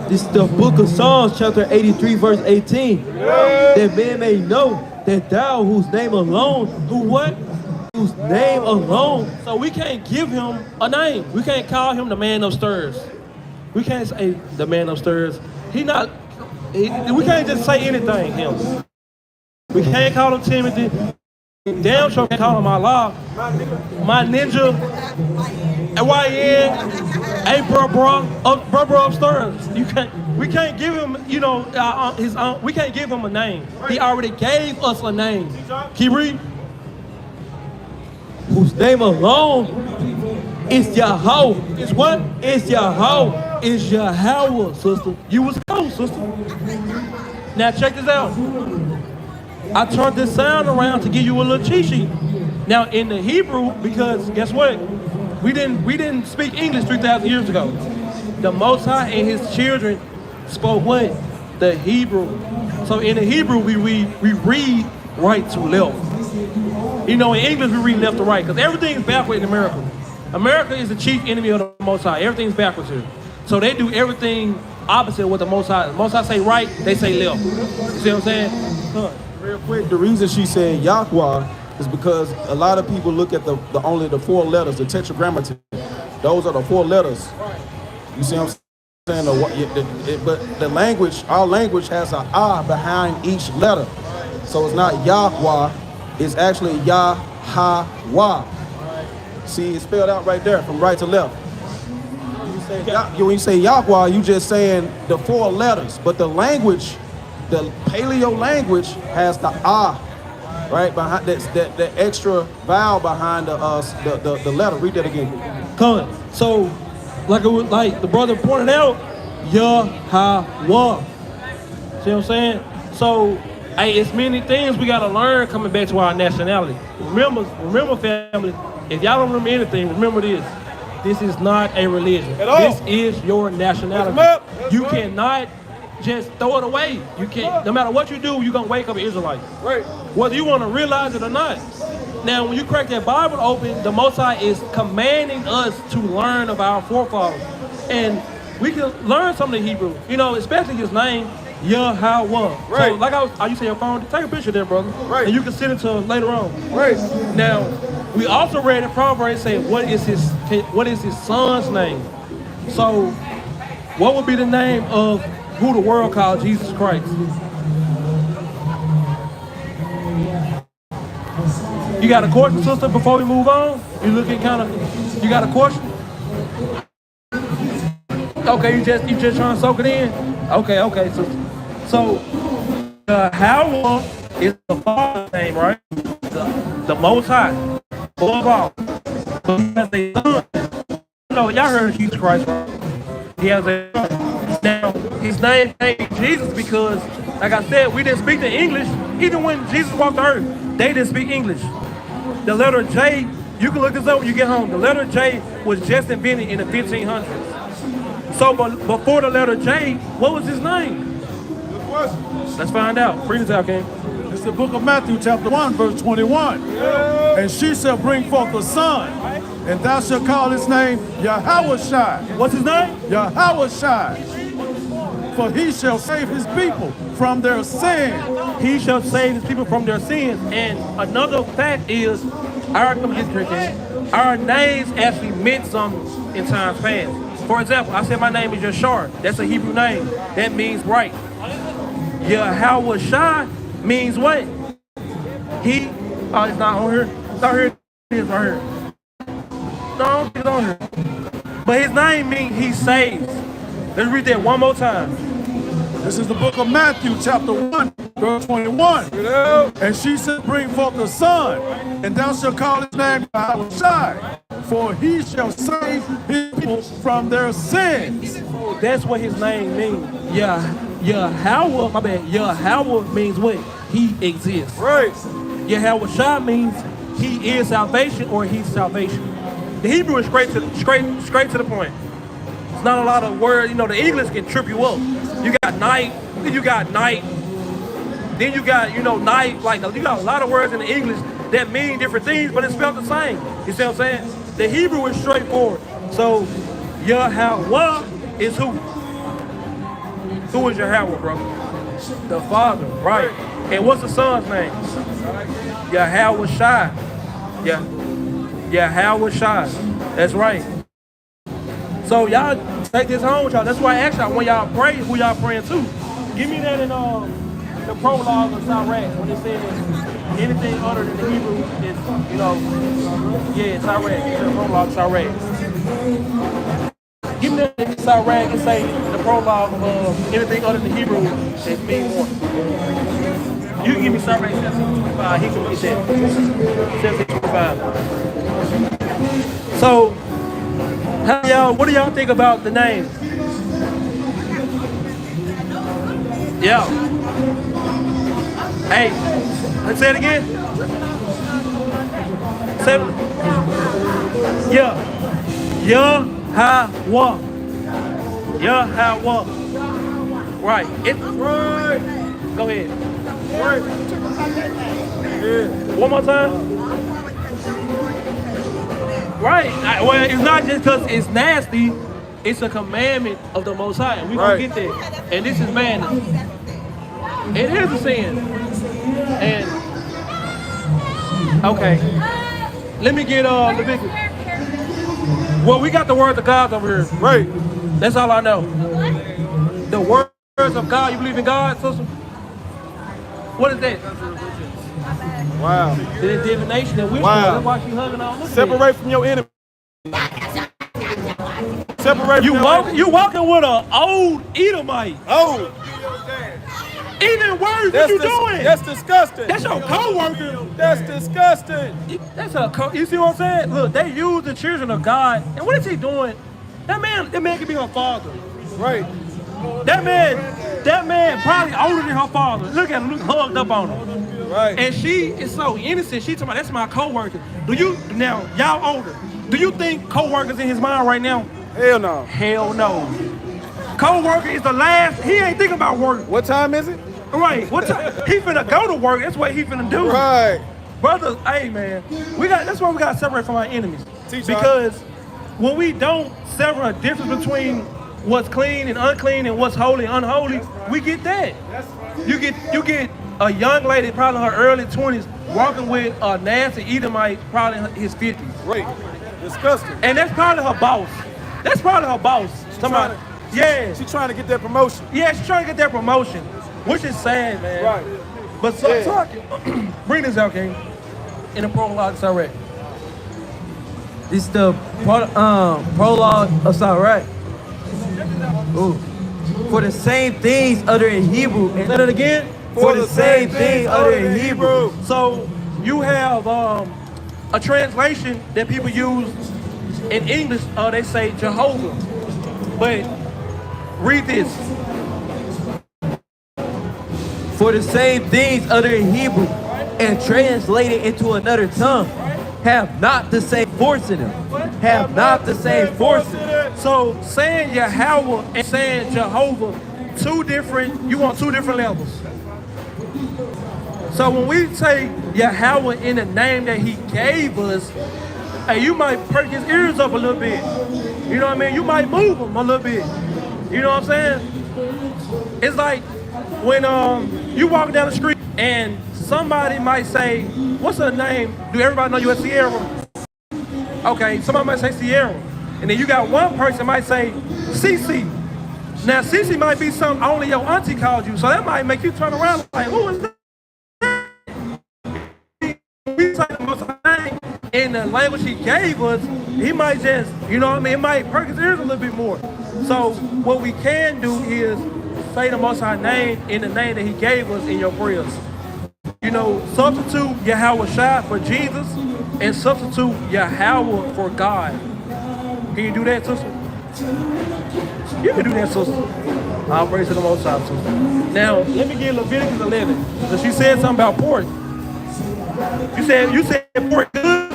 This is the book of Psalms, chapter 83, verse 18. Yeah. That man may know that thou, whose name alone, whose name alone. So we can't give him a name. We can't call him the man upstairs. We can't say the man upstairs. We can't just say anything, him. We can't call him Timothy. Damn sure can't call him Allah. My ninja. YN. Hey, bro upstairs. We can't give him, we can't give him a name. He already gave us a name. Keep reading. Whose name alone is Yahweh. It's what? It's Yahweh. It's Yahweh, sister. You was close, sister. Now check this out. I turned this sound around to give you a little cheat sheet. Now in the Hebrew, because guess what? We didn't speak English 3,000 years ago. The Most High and his children spoke what? The Hebrew. So in the Hebrew, we read right to left. In English, we read left to right, because everything is backward in America. America is the chief enemy of the Most High. Everything's backwards here. So they do everything opposite of what the Most High. The Most High say right, they say left. You see what I'm saying? Real quick, the reason she said Yahweh is because a lot of people look at the only the 4 letters, the tetragrammaton. Those are the 4 letters. You see what I'm saying? But the language, our language has an I behind each letter. So it's not Yahweh, it's actually Yahweh. See, it's spelled out right there from right to left. When you say Yahweh, you just saying the 4 letters. But the language, the Paleo language has the I, right? Behind that extra vowel behind the letter. Read that again. Come. So, like the brother pointed out, Yahweh. See what I'm saying? So, hey, it's many things we gotta learn coming back to our nationality. Remember, family. If y'all don't remember anything, remember this. This is not a religion. This is your nationality. You cannot just throw it away. You can't. No matter what you do, you're gonna wake up an Israelite. Right. Whether you want to realize it or not. Now, when you crack that Bible open, the Most High is commanding us to learn of our forefathers, and we can learn some of the Hebrew. You know, especially his name, Yahweh. Right. So, like I used to say, your phone, take a picture there, brother. Right. And you can send it to him later on. Right. Now, we also read in Proverbs saying, what is his son's name? So, what would be the name of who the world calls Jesus Christ? You got a question, sister, before we move on? You looking kind of, you got a question? Okay, you just trying to soak it in? Okay, so Howell is the father's name, right? The Most High, above all. But he has a son. You know, y'all heard of Jesus Christ, right? He has a son. Now, his name ain't Jesus because, like I said, we didn't speak the English. Even when Jesus walked the earth, they didn't speak English. The letter J, you can look this up when you get home. The letter J was just invented in the 1500s. So before the letter J, what was his name? Good question. Let's find out. Bring this out, King. It's the book of Matthew, chapter 1, verse 21. Yeah. And she shall bring forth a son, and thou shalt call his name Yahweh. What's his name? Yahweh. For he shall save his people from their sins. He shall save his people from their sins. And another fact is, our names actually meant something in times past. For example, I said my name is Yashar. That's a Hebrew name. That means right. Yahweh Shai means what? He, oh, it's not on here. It's not here. It is right here. No, it's on here. But his name means he saves. Let's read that one more time. This is the book of Matthew, chapter 1, verse 21. And she shall bring forth a son, and thou shalt call his name Yahweh, for he shall save his people from their sins. That's what his name means. Yahweh, my bad. Yahweh means what? He exists. Right. Yahweh Shai means he is salvation or he's salvation. The Hebrew is straight to the point. It's not a lot of words. You know, the English can trip you up. You got night, then you got night, then you got, night. Like, you got a lot of words in the English that mean different things, but it's spelled the same. You see what I'm saying? The Hebrew is straightforward. So, Yahweh is who? Who is Yahweh, bro? The Father, right? And what's the Son's name? Yahweh Shai. Yahweh Shai. That's right. So y'all take this home with y'all. That's why I asked y'all when y'all pray, who y'all praying to. Give me that in the prologue of Sirach when it says anything other than the Hebrew is, it's Sirach. The prologue of Sirach. Give me that in Sirach and say the prologue of anything other than Hebrew is mean one. You can give me Sirach 1725. He can get that. 1725. So. What do y'all think about the name? Yeah. Hey, let's say it again. Say it. Yeah. Yahweh. Right. It's right. Go ahead. Right. Yeah. One more time. Right. Well, it's not just because it's nasty. It's a commandment of the Most High. And we're going to get there. And this is madness. It is a sin. And okay, let me get Leviticus. Well, we got the words of God over here. Right. That's all I know. The words of God. You believe in God, sister? What is that? Wow. The divination and witchcraft. Wow. That's why she hugging on. Separate from your enemy. Separate You from walking? You walking with an old Edomite? Oh, Even worse, what you doing? that's disgusting. That's your co-worker. That's disgusting. That's you see what I'm saying? Look, they use the children of God, and what is he doing? That man can be her father. Right. That man probably older than her father. Look at him, hugged up on her. Right. And she is so innocent. She talking about, that's my co-worker. Now, y'all older. Do you think co-worker's in his mind right now? Hell no. Hell no. Co-worker is the last, he ain't thinking about work. What time is it? Right, what time? He finna go to work, that's what he finna do. Right. Brothers, hey man, that's why we gotta separate from our enemies. Teach because when we don't separate a difference between what's clean and unclean and what's holy and unholy, we get that. You get a young lady, probably in her early 20s, walking with a nasty Edomite, probably in his 50s. Right. Disgusting. And that's probably her boss. That's probably her boss. Yeah. She's trying to get that promotion. Yeah, she's trying to get that promotion, which is sad, man. Right. But bring this out, King. In the prologue, it's all right. This is the prologue of Sirach. Ooh. For the same things uttered in Hebrew. And Say that again. for the same things uttered in Hebrew. So you have a translation that people use in English. They say Jehovah, but read this. For the same things uttered in Hebrew and translated into another tongue have not the same force in them. Have not the same force in them. So saying Yahweh and saying Jehovah, you want two different levels. So when we say Yahweh in the name that he gave us, hey, you might perk his ears up a little bit. You know what I mean? You might move him a little bit. You know what I'm saying? It's like when you walk down the street and somebody might say, what's her name? Do everybody know you as Sierra? Okay, somebody might say Sierra. And then you got one person might say Cece. Now Cece might be something only your auntie called you, so that might make you turn around like, who is that? We say the most name in the language he gave us, he might just, you know what I mean, it might perk his ears a little bit more. So what we can do is say the Most High name in the name that he gave us in your prayers. You know, substitute Yahweh Shai for Jesus and substitute Yahweh for God. Can you do that, sister? You can do that, sister. I'll praise to the Most High, sister. Now, let me get Leviticus 11. So she said something about pork. You said pork good?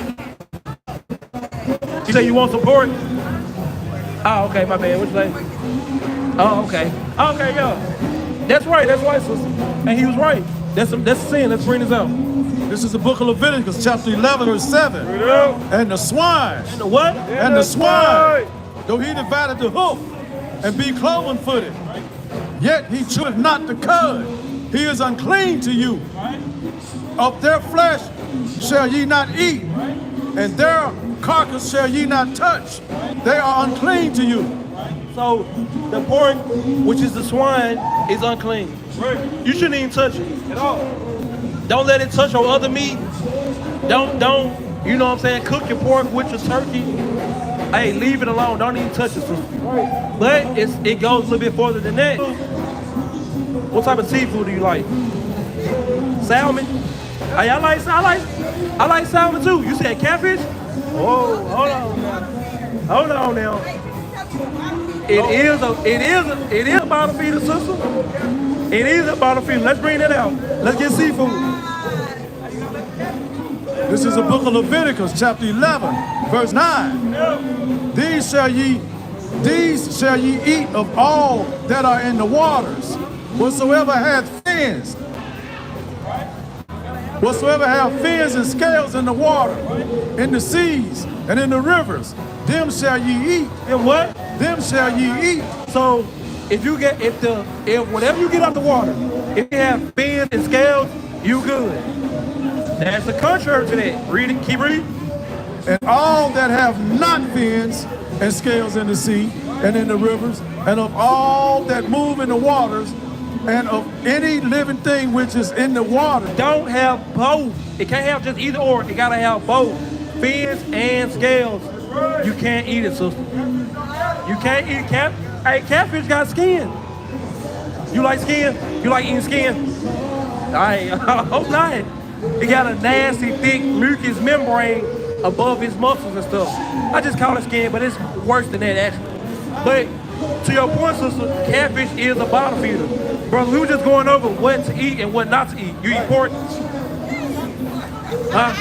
You said you want some pork? Oh, okay, my bad. What you say? Oh, okay. Okay, yeah. That's right, sister. And he was right. That's sin. Let's bring this out. This is the book of Leviticus, chapter 11, verse 7. And the swine. And the what? And the swine. Though he divided the hoof and be cloven-footed, yet he cheweth not the cud. He is unclean to you. Of their flesh shall ye not eat, and their carcass shall ye not touch. They are unclean to you. So the pork, which is the swine, is unclean. You shouldn't even touch it at all. Don't let it touch your other meat. Don't, you know what I'm saying, cook your pork with your turkey. Hey, leave it alone. Don't even touch it, sister. But it goes a little bit further than that. What type of seafood do you like? Salmon? Hey, I like salmon too. You said catfish? Whoa, hold on now. It is a bottle feeder, sister. It is a bottle feeder. Let's bring that out. Let's get seafood. This is the book of Leviticus, chapter 11, verse 9. These shall ye eat of all that are in the waters, whatsoever hath fins. Whatsoever have fins and scales in the water, in the seas, and in the rivers, them shall ye eat. And what? Them shall ye eat. So if whatever you get out the water, if you have fins and scales, you good. That's the contrary to that. Read it, keep reading. And all that have not fins and scales in the sea and in the rivers, and of all that move in the waters, and of any living thing which is in the water. Don't have both. It can't have just either or. It gotta have both. Fins and scales. You can't eat it, sister. You can't eat Hey, catfish got skin. You like skin? You like eating skin? I hope not. It got a nasty, thick mucus membrane above his muscles and stuff. I just call it skin, but it's worse than that actually. But to your point, sister, catfish is a bottom feeder. Brother, we were just going over what to eat and what not to eat. You eat pork? Huh?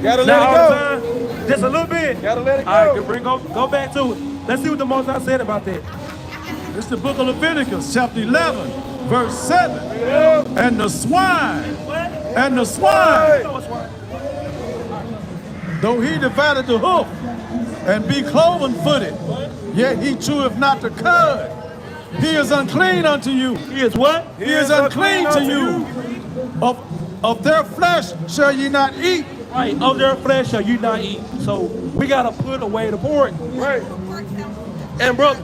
Gotta Not let all it the go. time? Just a little bit. Gotta let it go. All right, go back to it. Let's see what the Most High said about that. It's the book of Leviticus, chapter 11, verse 7. And the swine, though he divided the hoof, and be cloven-footed, yet he cheweth not the cud. He is unclean unto you. He is what? He is unclean to you. Of their flesh shall ye not eat. Right, of their flesh shall you not eat. So we gotta put away the pork. Right. And brother,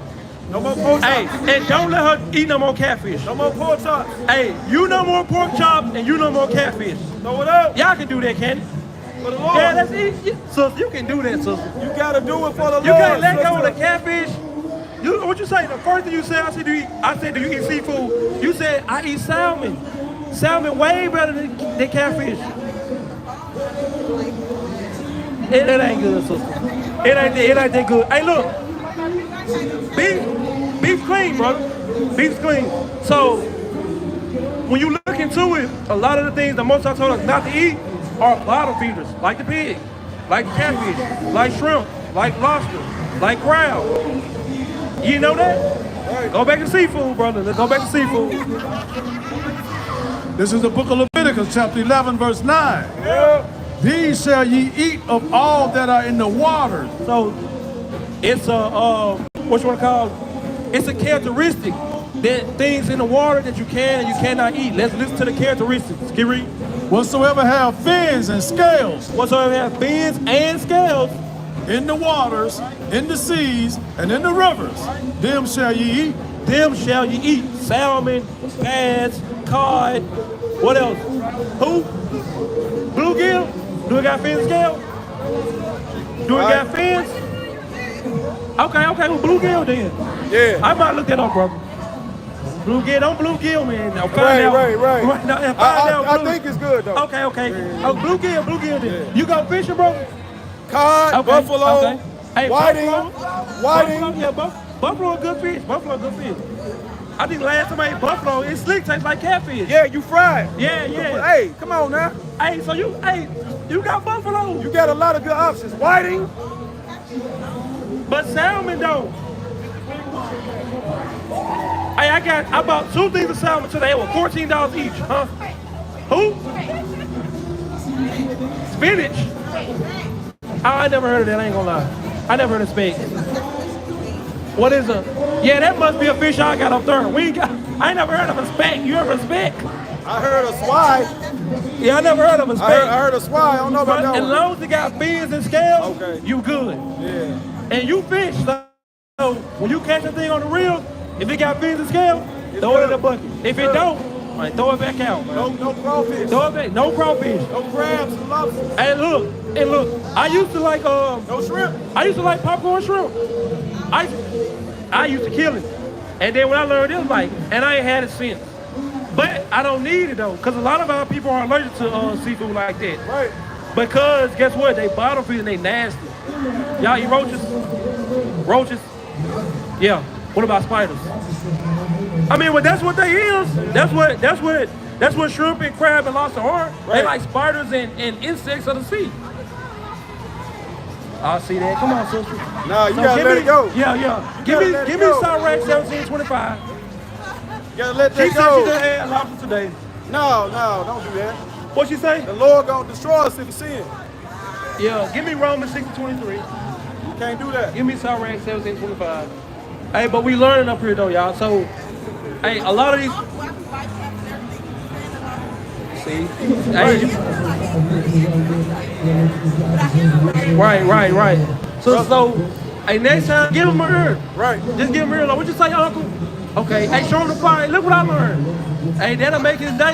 No more pork chops. hey, and don't let her eat no more catfish. No more pork chops. Hey, you no more pork chop and you no more catfish. Throw it out Y'all can do that, can't you? for the Lord. Yeah, that's easy. Sister, you can do that, sister. You gotta do it for the Lord. You can't let go of sister. the catfish. What you say? The first thing you said, I said, do you eat seafood? You said, I eat salmon. Salmon way better than catfish. It ain't good, sister. It ain't that good. Hey, look. Beef clean, brother. Beef's clean. So, when you look into it, a lot of the things that most I told us not to eat are bottom feeders, like the pig, like catfish, like shrimp, like lobster, like crab. You know that? Right. Go back to seafood, brother. Let's go back to seafood. This is the book of Leviticus, chapter 11, verse 9. Yeah. These shall ye eat of all that are in the waters. So it's a what you want to call? It's a characteristic that things in the water that you can and you cannot eat. Let's listen to the characteristics. Get read. Whatsoever have fins and scales Whatsoever have fins and scales, in the waters, in the seas, and in the rivers, them shall ye eat. them shall you eat. Salmon, bass, cod. What else? Who? Bluegill? Do it got fins and scales? Do it got fins? Okay, well, bluegill then. Yeah. I might look that up, brother. Bluegill, don't bluegill, man. Now find Right, out. right. Right now, find out. I think it's good though. Okay. Oh, bluegill then. Yeah. You go fishing, bro? Cod, Okay, buffalo, okay. Hey, whiting, Buffalo, yeah, buffalo a good fish. Buffalo a good fish. I think last time I ate buffalo, it slick tastes like catfish. Yeah, you fried. Yeah. Hey, come on now. Hey, so you got buffalo. You got a lot of good options. Whiting. But salmon though. Hey, I bought 2 things of salmon today. They were $14 each, huh? Who? Spinach. I never heard of that, I ain't gonna lie. I never heard of speck. What is a? Yeah, that must be a fish I got up there. I ain't never heard of a speck. You ever speck? I heard a swai. Yeah, I never heard of a speck. I heard a swai. I don't know about But that as one. long as it got fins and scales, Okay. you good. Yeah. And you fish. So when you catch that thing on the reel, if it got fins and scales, throw it in the bucket. If it don't, right, throw it back out. No crawfish. Throw it back. No crawfish. No crabs and lobsters. And look. I used to like No shrimp. I used to like popcorn shrimp. I used to kill it. And then when I learned it, like, and I ain't had it since. But I don't need it though, because a lot of our people are allergic to seafood like that. Right. Because guess what? They bottom feed and they nasty. Y'all eat roaches? Roaches? Yeah. What about spiders? I mean, well, that's what they is. That's what shrimp and crab and lobster are. They Right. like spiders and insects of the sea. I see that. Come on, sister. Nah, you So gotta give let me- it go. Yeah. Give gotta me let it give me go. South Rack 1725. You gotta let She that said she go. just had lobster today. No, don't do that. What she say? The Lord gonna destroy us if we sin. Yeah, give me Romans 6:23. You can't do that. Give me South Rack 1725. Hey, but we learning up here though, y'all. So, hey, a lot of these. See? Hey, right. So, hey, next time, give him a ear. Right. Just give him a ear. Like, what you say, Uncle? Okay. Hey, show him the fire. Look what I learned. Hey, that'll make his day.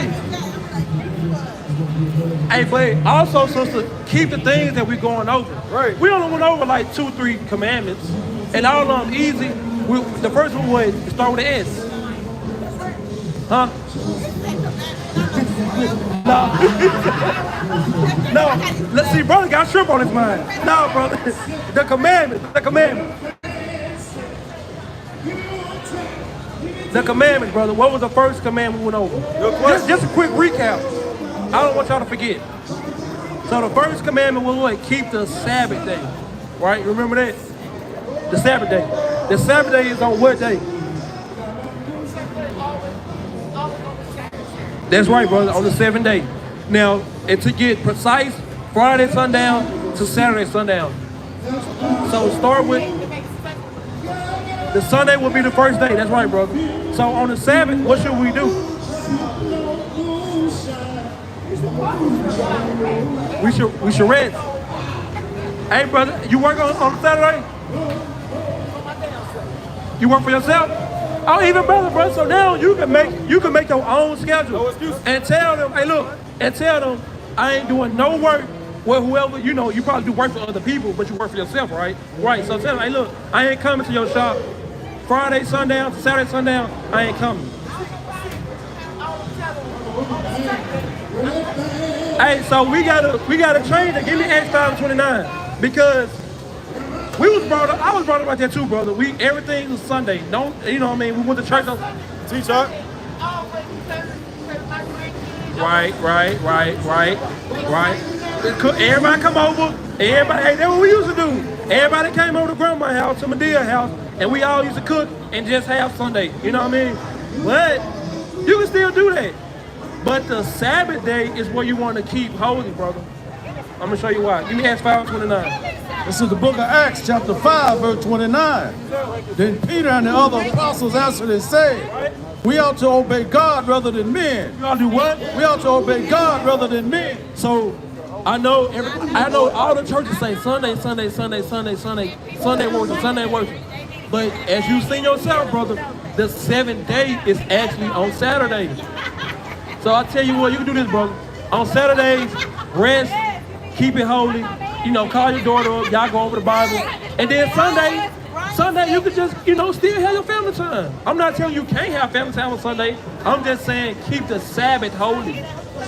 Hey, but also, sister, keep the things that we're going over. Right. We only went over like 2, 3 commandments, and all of them easy. The first one was start with an S. Huh? No. Let's see, brother got shrimp on his mind. No, brother. The commandment. The commandments, brother. What was the first commandment we went over? Just a quick recap. I don't want y'all to forget. So the first commandment was what? Keep the Sabbath day. Right? Remember that? The Sabbath day. The Sabbath day is on what day? That's right, brother. On the 7th day. Now, and to get precise, Friday sundown to Saturday sundown. So start with the Sunday will be the first day. That's right, brother. So on the Sabbath, what should we do? We should rest. Hey, brother, you work on Saturday? You work for yourself? Oh, even better, brother. So now you can make your own schedule. No excuse. And tell them, hey, look, I ain't doing no work with whoever, you probably do work for other people, but you work for yourself, right? Right. So tell them, hey, look, I ain't coming to your shop Friday sundown to Saturday sundown. I ain't coming. Hey, so we gotta change it. Give me Acts 5:29 because I was brought up like that too, brother. Everything was Sunday. Don't you know what I mean? We went to church on Teach up. Right. Everybody come over. Hey, that's what we used to do. Everybody came over to grandma's house, to Medea's house, and we all used to cook and just have Sunday. You know what I mean? But you can still do that. But the Sabbath day is what you want to keep holy, brother. I'm gonna show you why. Give me Acts 5:29. This is the book of Acts, chapter 5, verse 29. Then Peter and the other apostles answered and said, we ought to obey God rather than men. You all do what? We ought to obey God rather than men. So I know all the churches say Sunday worship. But as you seen yourself, brother, the 7th day is actually on Saturday. So I tell you what, you can do this, brother. On Saturdays, rest, keep it holy. Call your daughter up, y'all go over the Bible. And then Sunday, you can just, still have your family time. I'm not telling you can't have family time on Sunday. I'm just saying keep the Sabbath holy.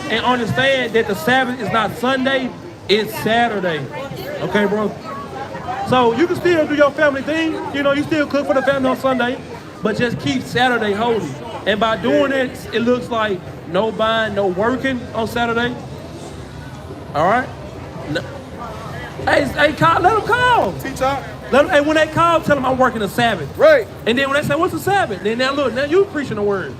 And understand that the Sabbath is not Sunday, it's Saturday. Okay, bro? So you can still do your family thing. You still cook for the family on Sunday, but just keep Saturday holy. And by doing it, it looks like no buying, no working on Saturday. All right? No. Hey, let them call. Teach up. Hey, when they call, tell them I'm working the Sabbath. Right. And then when they say, what's the Sabbath? Then now you preaching the word.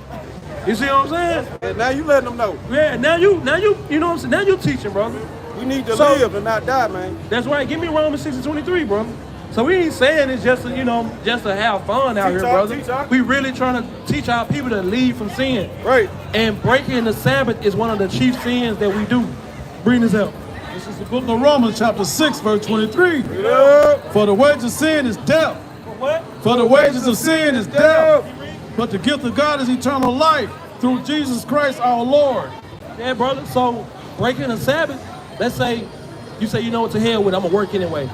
You see what I'm saying? And now you letting them know. Yeah, now you know what I'm saying? Now you teaching, brother. We need to live and not die, man. That's right. Give me Romans 6:23, brother. So we ain't saying it's just to have fun out here, brother. We really trying to teach our people to leave from sin. Right. And breaking the Sabbath is one of the chief sins that we do. Bring this out. This is the book of Romans, chapter 6, verse 23. Yeah. For the wages of sin is death. What? For the wages of sin is death. But the gift of God is eternal life through Jesus Christ our Lord. Yeah, brother. So breaking the Sabbath, let's say you say, what to hell with, I'm gonna work anyway.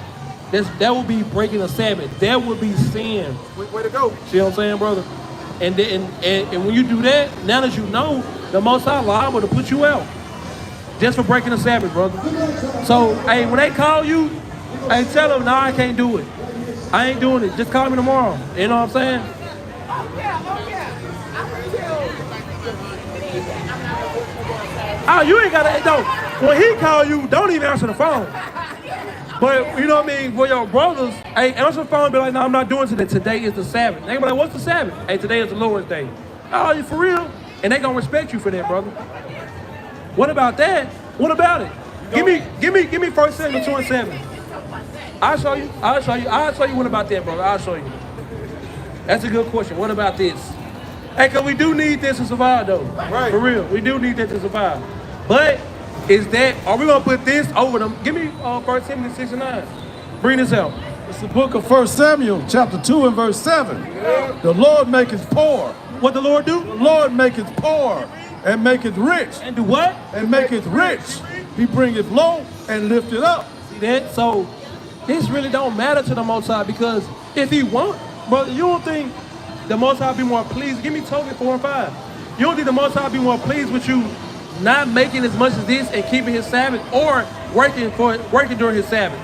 That would be breaking the Sabbath. That would be sin. Way to go. See what I'm saying, brother? And when you do that, now that you know, the Most High liable to put you out. Just for breaking the Sabbath, brother. So, hey, when they call you, hey, tell them, no, I can't do it. I ain't doing it. Just call me tomorrow. You know what I'm saying? Oh, you ain't gotta, don't. When he call you, don't even answer the phone. But, you know what I mean, for your brothers, hey, answer the phone and be like, no, I'm not doing today. Today is the Sabbath. They be like, what's the Sabbath? Hey, today is the Lord's day. Oh, you for real? And they gonna respect you for that, brother. What about that? What about it? Give me 1 Samuel 2 and 7. I'll show you what about that, brother. I'll show you. That's a good question. What about this? Hey, cause we do need this to survive though. Right. For real. We do need that to survive. But is that, are we gonna put this over them? Give me 1 Timothy 6 and 9. Bring this out. It's the book of 1 Samuel, chapter 2 and verse 7. The Lord maketh poor. What the Lord do? The Lord maketh poor and maketh rich. And do what? And maketh rich. He bringeth low and lifteth up. See that? So this really don't matter to the Most High, because if he want, brother, you don't think the Most High be more pleased? Give me Tobit 4 and 5. You don't think the Most High be more pleased with you not making as much as this and keeping his Sabbath, or working during his Sabbath?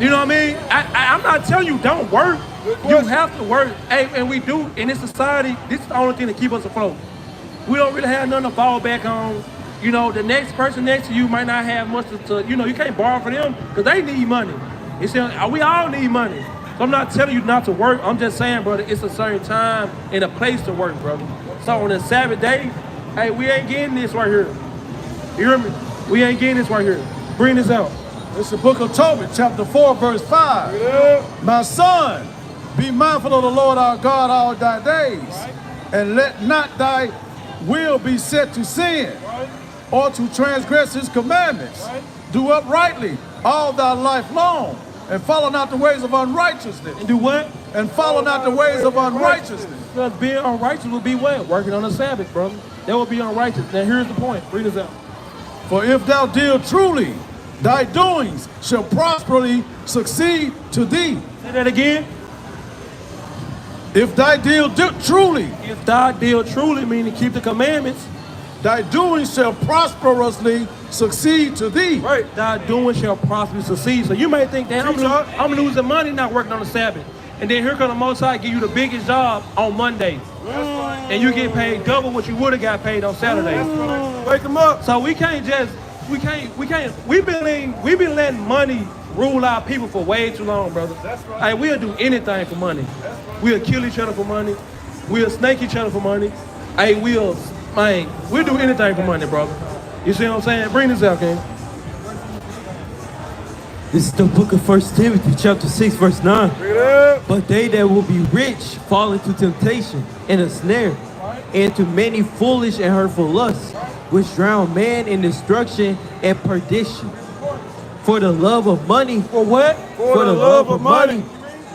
You know what I mean? I'm not telling you don't work. You have to work. Hey, and we do in this society. This is the only thing that keep us afloat. We don't really have nothing to fall back on. You know, the next person next to you might not have much to you know, you can't borrow from them because they need money. You see, we all need money. So I'm not telling you not to work. I'm just saying, brother, it's a certain time and a place to work, brother. So on a Sabbath day, hey, we ain't getting this right here. You hear me? We ain't getting this right here. Bring this out. It's the book of Tobit, chapter 4, verse 5. Yeah. My son, be mindful of the Lord our God all thy days, and let not thy will be set to sin, or to transgress his commandments. Do uprightly all thy life long, and follow not the ways of unrighteousness. And do what? And follow not the ways of unrighteousness. Because being unrighteous will be what? Working on the Sabbath, brother. That will be unrighteous. Now here's the point. Read this out. For if thou deal truly, thy doings shall prosperly succeed to thee. Say that again. If thy deal truly. If thy deal truly, meaning keep the commandments. Thy doings shall prosperously succeed to thee. Right. Thy doings shall prosperously succeed. So you may think that I'm losing money not working on the Sabbath. And then here comes the Most High give you the biggest job on Monday. And you get paid double what you would have got paid on Saturday. Wake them up. So we've been letting money rule our people for way too long, brother. That's right. Hey, we'll do anything for money. Right. We'll kill each other for money. We'll snake each other for money. Hey, we'll do anything for money, brother. You see what I'm saying? Bring this out, King. This is the book of 1 Timothy, chapter 6, verse 9. But they that will be rich fall into temptation and a snare, and to many foolish and hurtful lusts, which drown man in destruction and perdition. For the love of money, for what? For the love of money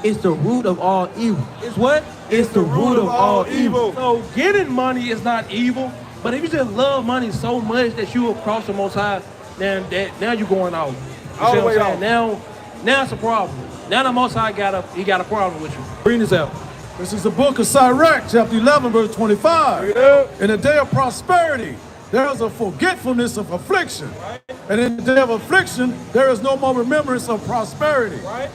is the root of all evil. It's what? It's the root of all evil. So getting money is not evil, but if you just love money so much that you will cross the Most High, now you're going off. All the way off. Now it's a problem. Now the Most High got a problem with you. Bring this out. This is the book of Sirach, chapter 11, verse 25. In the day of prosperity, there is a forgetfulness of affliction. Right. And in the day of affliction, there is no more remembrance of prosperity. Right.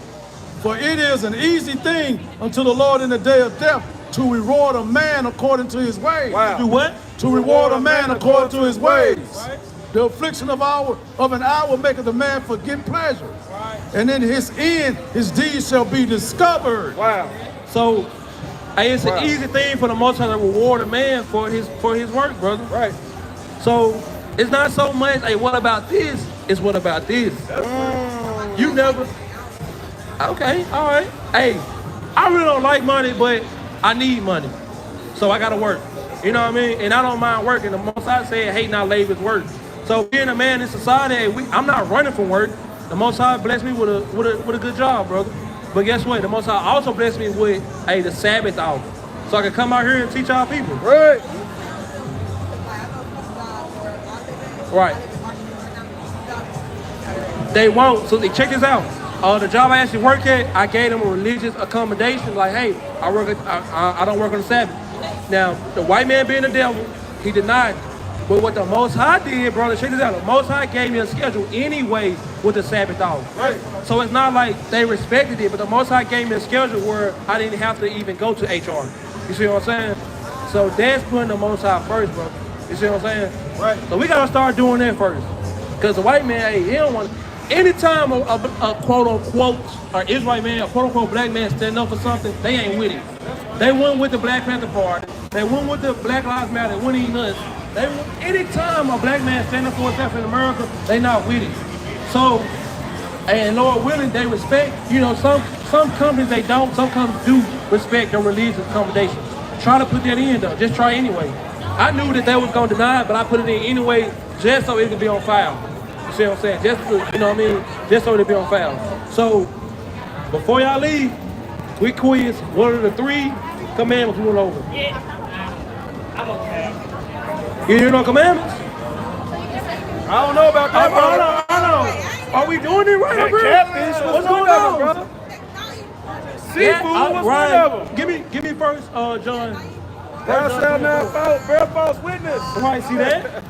For it is an easy thing unto the Lord in the day of death to reward a man according to his ways. Wow. Do what? To reward a man according to his ways. Right. The affliction of an hour maketh a man forget pleasure. Right. And in his end, his deeds shall be discovered. Wow. So it's an easy thing for the Most High to reward a man for his work, brother. Right. So it's not so much, hey, what about this? It's what about this? You never. Okay, all right. Hey, I really don't like money, but I need money. So I gotta work. You know what I mean? And I don't mind working. The Most High said, hate not labor is work. So being a man in society, I'm not running from work. The Most High blessed me with a good job, brother. But guess what? The Most High also blessed me with the Sabbath off. So I can come out here and teach our people. Right. Right. They won't. So check this out. The job I actually work at, I gave them a religious accommodation. Like, hey, I don't work on the Sabbath. Now, the white man being the devil, he denied. But what the Most High did, brother, check this out. The Most High gave me a schedule anyway with the Sabbath off. Right. So it's not like they respected it, but the Most High gave me a schedule where I didn't have to even go to HR. You see what I'm saying? So that's putting the Most High first, bro. You see what I'm saying? Right. So we gotta start doing that first. Because the white man, hey, he don't want. Anytime a quote unquote or Israelite man, a quote unquote black man stand up for something, they ain't with it. They went with the Black Panther Party. They went with the Black Lives Matter. They wouldn't eat nuts. Anytime a black man stand up for himself in America, they not with it. So, and Lord willing, they respect. You know, some companies they don't. Some companies do respect their religious accommodations. Try to put that in though. Just try anyway. I knew that they was gonna deny it, but I put it in anyway, just so it could be on file. You see what I'm saying? Just to, you know what I mean? Just so it could be on file. So before y'all leave, quick quiz. What are the 3 commandments we went over? You hear no commandments? I don't know about that, brother. Hold on. Are we doing it right, bro? Catfish, what's going on, brother? Seafood, what's one of them? Give me first, John. Thou shalt not bear false witness. Right, see that?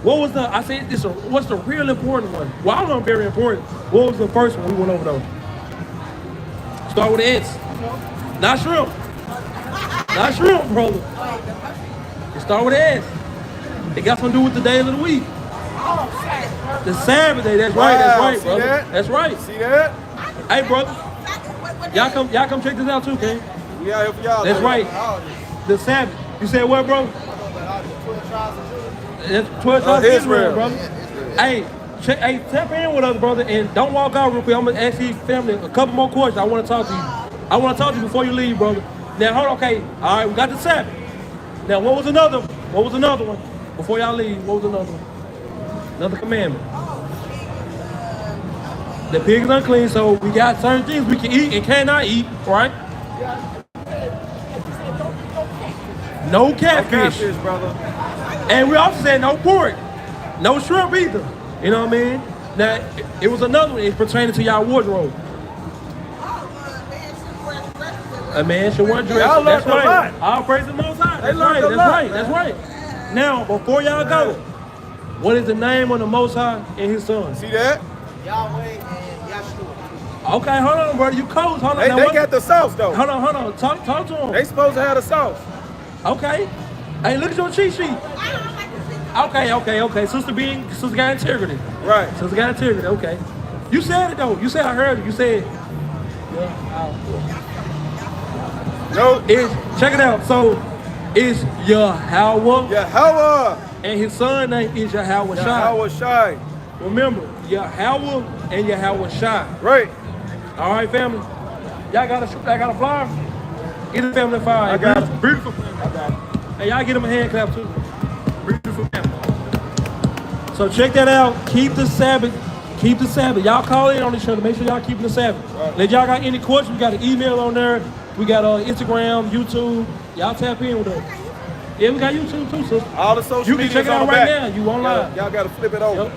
What was the? I said this. What's the real important one? Well, I don't know, very important. What was the first one we went over though? Start with S. Not shrimp. Not shrimp, brother. It start with S. It got something to do with the days of the week. The Sabbath day. That's right. That's right, brother. That? That's right. See that? Hey, brother. Y'all come check this out too, okay? We out here for y'all. That's right. The Sabbath. You said what, bro? That's 12 tribes of Israel, brother. Hey, tap in with us, brother, and don't walk out real quick. I'm gonna ask you family a couple more questions. I want to talk to you. I want to talk to you before you leave, brother. Now, hold on, okay. All right, we got the Sabbath. Now, what was another one? Before y'all leave, what was another one? Another commandment. The pig is unclean, so we got certain things we can eat and cannot eat, right? No catfish. No catfish, brother. And we also said no pork, no shrimp either. You know what I mean? Now, it was another one. It's pertaining to y'all wardrobe. A man should wear dress. Y'all That's learned a right. lot. All praise the Most High. That's right. learned a That's lot, right. man. That's right. Now, before y'all go, what is the name of the Most High and His Son? See that? Yahweh and Yahshua. Okay, hold on, brother. You coach. Hold on. They, Now, they what- got the sauce, though. Hold on. Talk to him. They supposed to have the sauce. Okay. Hey, look at your cheat sheet. Okay. Sister got integrity. Right. Sister got integrity. Okay. You said it though. You said I heard it. You said. No. Check it out. So, it's Yahweh Yahweh. and his son name is Yahweh Shai. Yahweh Shai. Remember, Yahweh and Yahweh Shai. Right. All right, family. Y'all got a flyer? Get the family flyer. I got it. Beautiful family. I got it. Hey, y'all get them a hand clap too. Beautiful family. So check that out. Keep the Sabbath. Keep the Sabbath. Y'all call in on each other. Make sure y'all keeping the Sabbath. Right. If y'all got any questions, we got an email on there. We got Instagram, YouTube. Y'all tap in with us. Yeah, we got YouTube too, sister. All the social You can media check it out on the right back. now. You online. Y'all got to flip it over. Yep.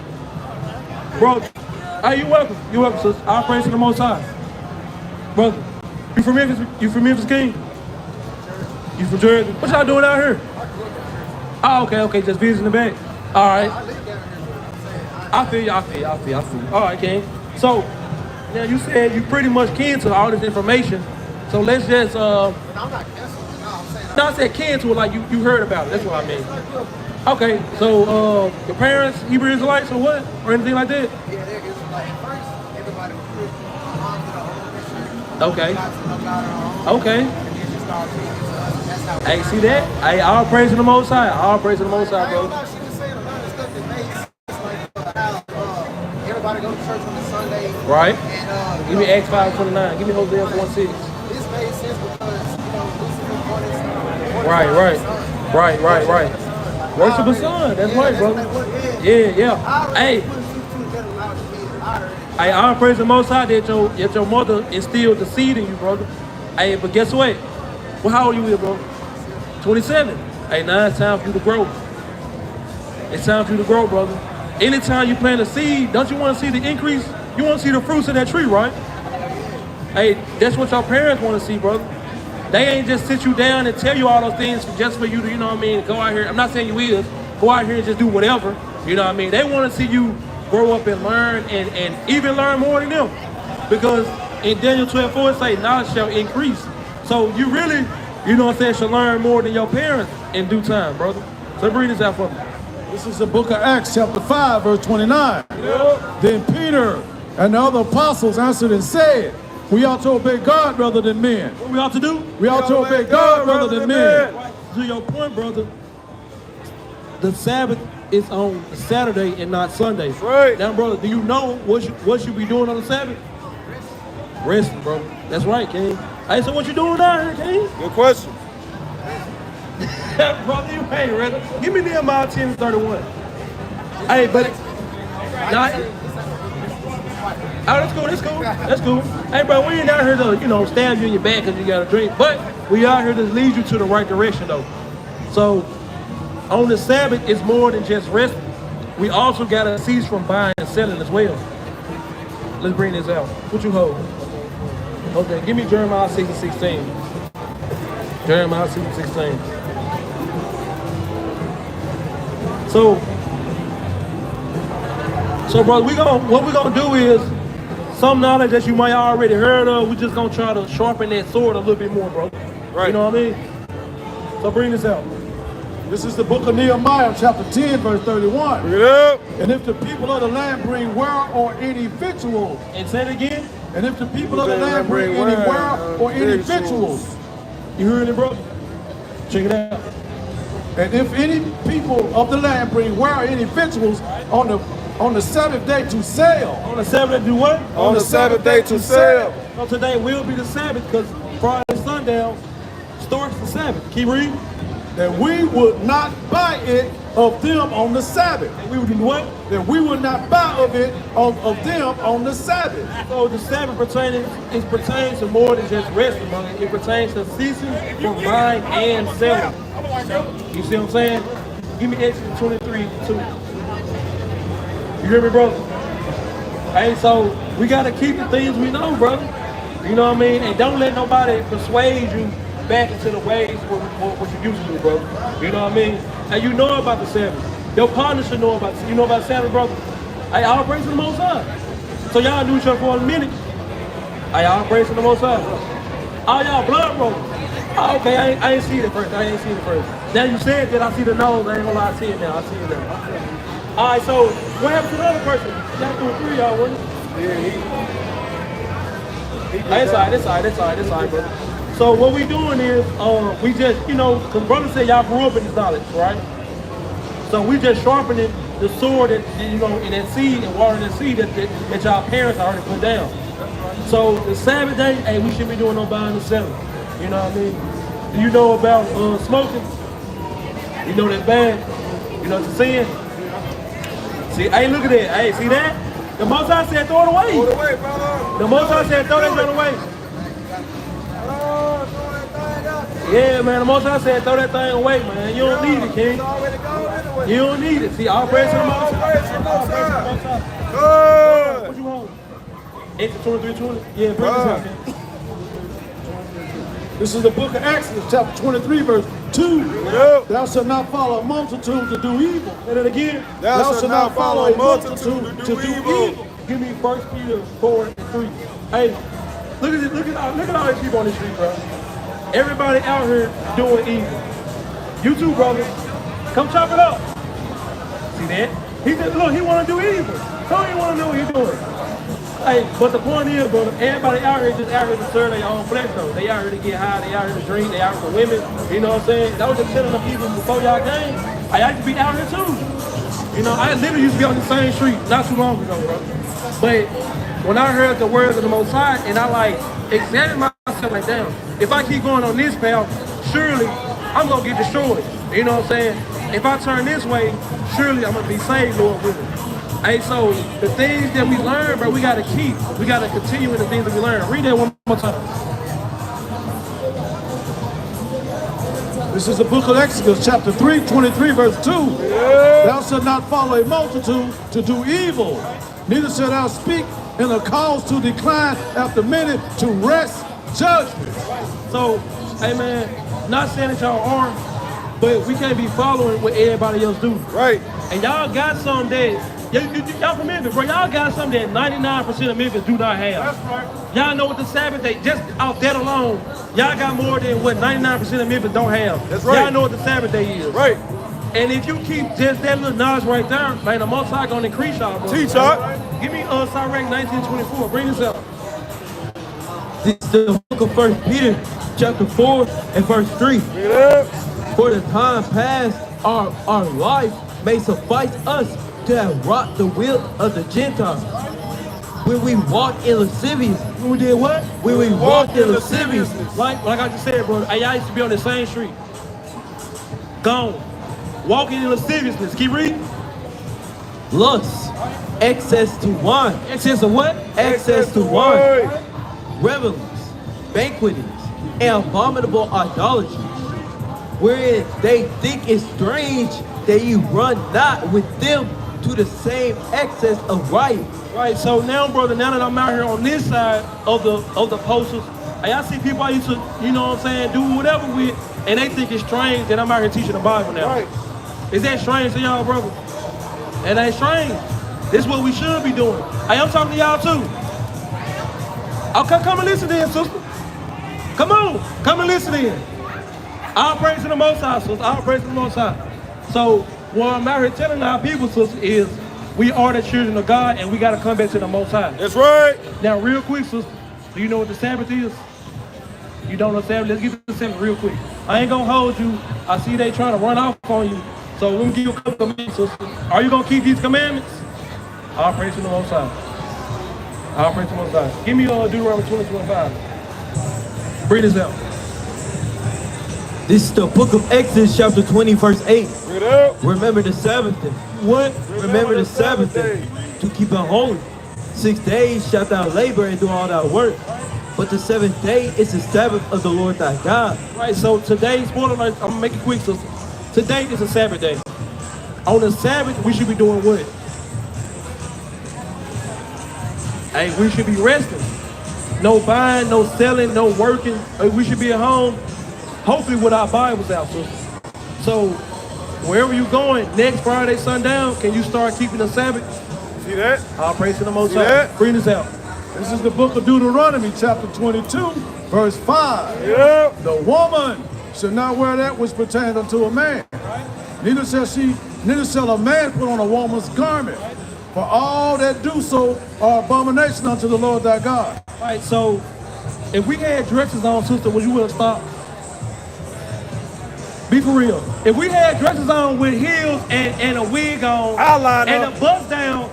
Bro, hey, you welcome. You welcome, sister. All praise to the Most High. Brother, you from Memphis? You from Memphis, King? You from Jersey? What y'all doing out here? Oh, okay. Just visiting the back. All right. I feel you. All right, King. So, now you said you pretty much kin to all this information. So let's just, I'm not guessing. No, I'm saying. no, I said kin to it like you heard about it. That's what I mean. Okay, so your parents, Hebrew Israelites or what? Or anything like that? Yeah, there is like first, everybody was Christian. My mom did a whole mission. Okay. Got to know God on her own. Okay. And then she started teaching to us. That's how we Hey, see that? Hey, all praise to the Most High. All praise to the Most High, I don't bro. know, she was saying a lot of stuff that made sense, like how everybody go to church on a Sunday. Right. And Give me Acts 5:29. Give me Hosea 4:6. this made sense because Lucifer wanted something. Right. Worship the Son. That's right, brother. Yeah. Hey, hey, all praise the Most High that your mother instilled the seed in you, brother. Hey, but guess what? Well, how old you is, bro? 27. Hey, now it's time for you to grow. It's time for you to grow, brother. Anytime you plant a seed, don't you want to see the increase? You want to see the fruits of that tree, right? Hey, that's what your parents want to see, brother. They ain't just sit you down and tell you all those things just for you to, you know what I mean, go out here. I'm not saying you is. Go out here and just do whatever. You know what I mean? They want to see you grow up and learn and even learn more than them. Because in Daniel 12:4 it say knowledge shall increase. So you really, you know what I'm saying, should learn more than your parents in due time, brother. So read this out for me. This is the book of Acts, chapter 5, verse 29. Then Peter and the other apostles answered and said, we ought to obey God rather than men. What we ought to do? We ought to obey God rather than men. To your point, brother, the Sabbath is on Saturday and not Sunday. Right. Now, brother, do you know what you be doing on the Sabbath? Resting, bro. That's right, King. Hey, so what you doing down here, King? Good question. Brother, you ain't ready. Give me Nehemiah 10:31. Hey, but nah, oh, that's cool. Hey, bro, we ain't out here to, stab you in your back because you got a drink, but we out here to lead you to the right direction, though. So, on the Sabbath, it's more than just resting. We also got to cease from buying and selling as well. Let's bring this out. What you hold? Okay, give me Jeremiah 6:16. Jeremiah 6:16. So, brother, what we're gonna do is some knowledge that you might already heard of. We just gonna try to sharpen that sword a little bit more, bro. Right. You know what I mean? So bring this out. This is the book of Nehemiah, chapter 10, verse 31. Bring it up. And if the people of the land bring ware or any victuals, And say it again. and if the people of the land bring any ware or any victuals, You heard it, bro? Check it out. and if any people of the land bring ware or any victuals on the Sabbath day to sell, On the Sabbath, do what? On the Sabbath day to sell. So today will be the Sabbath because Friday sundown starts the Sabbath. Keep reading. that we would not buy it of them on the Sabbath. And we would do what? That we would not buy of them on the Sabbath. So the Sabbath pertains to more than just resting, brother. It pertains to ceasing from buying and selling. You see what I'm saying? Give me Exodus 23:2. You hear me, brother? Hey, so we gotta keep the things we know, brother. You know what I mean? And don't let nobody persuade you back into the ways what you used to do, brother. You know what I mean? And you know about the Sabbath. Your partner should know about you know about Sabbath, brother. Hey, all praise to the Most High. So y'all knew each other for a minute. Hey, all praise to the Most High. All y'all blood brothers. Oh, okay, I ain't see it at first. Now you said that I see the nose. I ain't gonna lie, I see it now. All right, so what happened to the other person? Y'all threw three, y'all, wasn't it? Yeah, It's all right, brother. So what we doing is, we just, because brother said y'all grew up in this knowledge, right? So we just sharpening the sword that, in that seed and watering that seed that y'all parents already put down. So the Sabbath day, hey, we shouldn't be doing no buying and selling. You know what I mean? Do you know about smoking? You know that's bad? You know it's a sin? See, hey, look at that. Hey, see that? The Most High said throw it away. Throw it away, brother. The Most High said throw that shit away. Yeah, man, the Most High said throw that thing away, man. You don't need it, King. You don't need it. See, all praise to the Most High. Good. What you want? Exodus 23:20? Yeah, bring this out, King. This is the book of Exodus, chapter 23, verse 2. Yep. Thou shalt not follow a multitude to do evil. Say that again. Thou shalt not follow a multitude to do evil. Give me 1 Peter 4:3. Hey, look at all these people on the street, bro. Everybody out here doing evil. You too, brother. Come chop it up. See that? He want to do evil. Don't even want to know what he's doing. Hey, but the point is, brother, everybody out here just out here to serve their own flesh, though. They out here to get high, they out here to drink, they out here for women. You know what I'm saying? That was just telling the people before y'all came. I used to be out here too. I literally used to be on the same street not too long ago, bro. But when I heard the words of the Most High, and I examined myself like, damn, if I keep going on this path, surely I'm gonna get destroyed. You know what I'm saying? If I turn this way, surely I'm gonna be saved, Lord willing. Hey, so the things that we learn, bro, we gotta keep. We gotta continue in the things that we learn. Read that one more time. This is the book of Exodus, chapter 3, 23, verse 2. Thou shalt not follow a multitude to do evil, neither shalt thou speak in a cause to decline after many to wrest judgment. So, hey man, not saying that y'all aren't, but we can't be following what everybody else do. Right. And y'all got some that, y'all from Memphis, bro, y'all got something that 99% of Memphis do not have. That's right. Y'all know what the Sabbath day, just off that alone, y'all got more than what 99% of Memphis don't have. That's right. Y'all know what the Sabbath day is. Right. And if you keep just that little knowledge right there, the Most High gonna increase y'all, bro. Teach, y'all. Give me Sirach 19:24. Bring this up. This is the book of 1 Peter, chapter 4 and verse 3. Yeah. For the time past, our life may suffice us to have wrought the will of the Gentiles. When we walk in lasciviousness, When we did what? when we walked in lasciviousness, Like I just said, bro, I used to be on the same street. Gone. Walking in lasciviousness. Keep reading. Lust, access to wine, Excess of what? access to wine, revelings, banquetings, and abominable idolatries, wherein they think it strange that you run not with them to the same excess of riot. Right, so now, brother, now that I'm out here on this side of the posters, I see people I used to, you know what I'm saying, do whatever with, and they think it's strange that I'm out here teaching the Bible now. Right. Is that strange to y'all, brother? It ain't strange. This is what we should be doing. I'm talking to y'all too. Okay, come and listen in, sister. Come on, come and listen in. All praise to the Most High, sister. All praise to the Most High. So what I'm out here telling our people, sister, is we are the children of God, and we got to come back to the Most High. That's right. Now, real quick, sister, do you know what the Sabbath is? You don't know Sabbath? Let's get to the Sabbath real quick. I ain't gonna hold you. I see they trying to run off on you. So let me give you a couple commandments, sister. Are you gonna keep these commandments? All praise to the Most High. All praise to the Most High. Give me Deuteronomy 20:25. Bring this out. This is the book of Exodus, chapter 20, verse 8. Bring it up. Remember the Sabbath day. What? Remember the Sabbath day to keep it holy. 6 days shalt thou labor and do all thy work. But the seventh day is the Sabbath of the Lord thy God. Right, so today, spoiler alert, I'm gonna make it quick, sister. Today is a Sabbath day. On the Sabbath, we should be doing what? Hey, we should be resting. No buying, no selling, no working. We should be at home, hopefully with our Bibles out, sister. So, wherever you're going, next Friday, sundown, can you start keeping the Sabbath? See that? All praise to the Most See High. that? Bring this out. This is the book of Deuteronomy, chapter 22, verse 5. Yeah. The woman shall not wear that which pertains unto a man. Neither shall a man put on a woman's garment. For all that do so are abomination unto the Lord thy God. Right, so if we had dresses on, sister, would you would have stopped? Be for real. If we had dresses on with heels and a wig on I'll line and up. a bust down,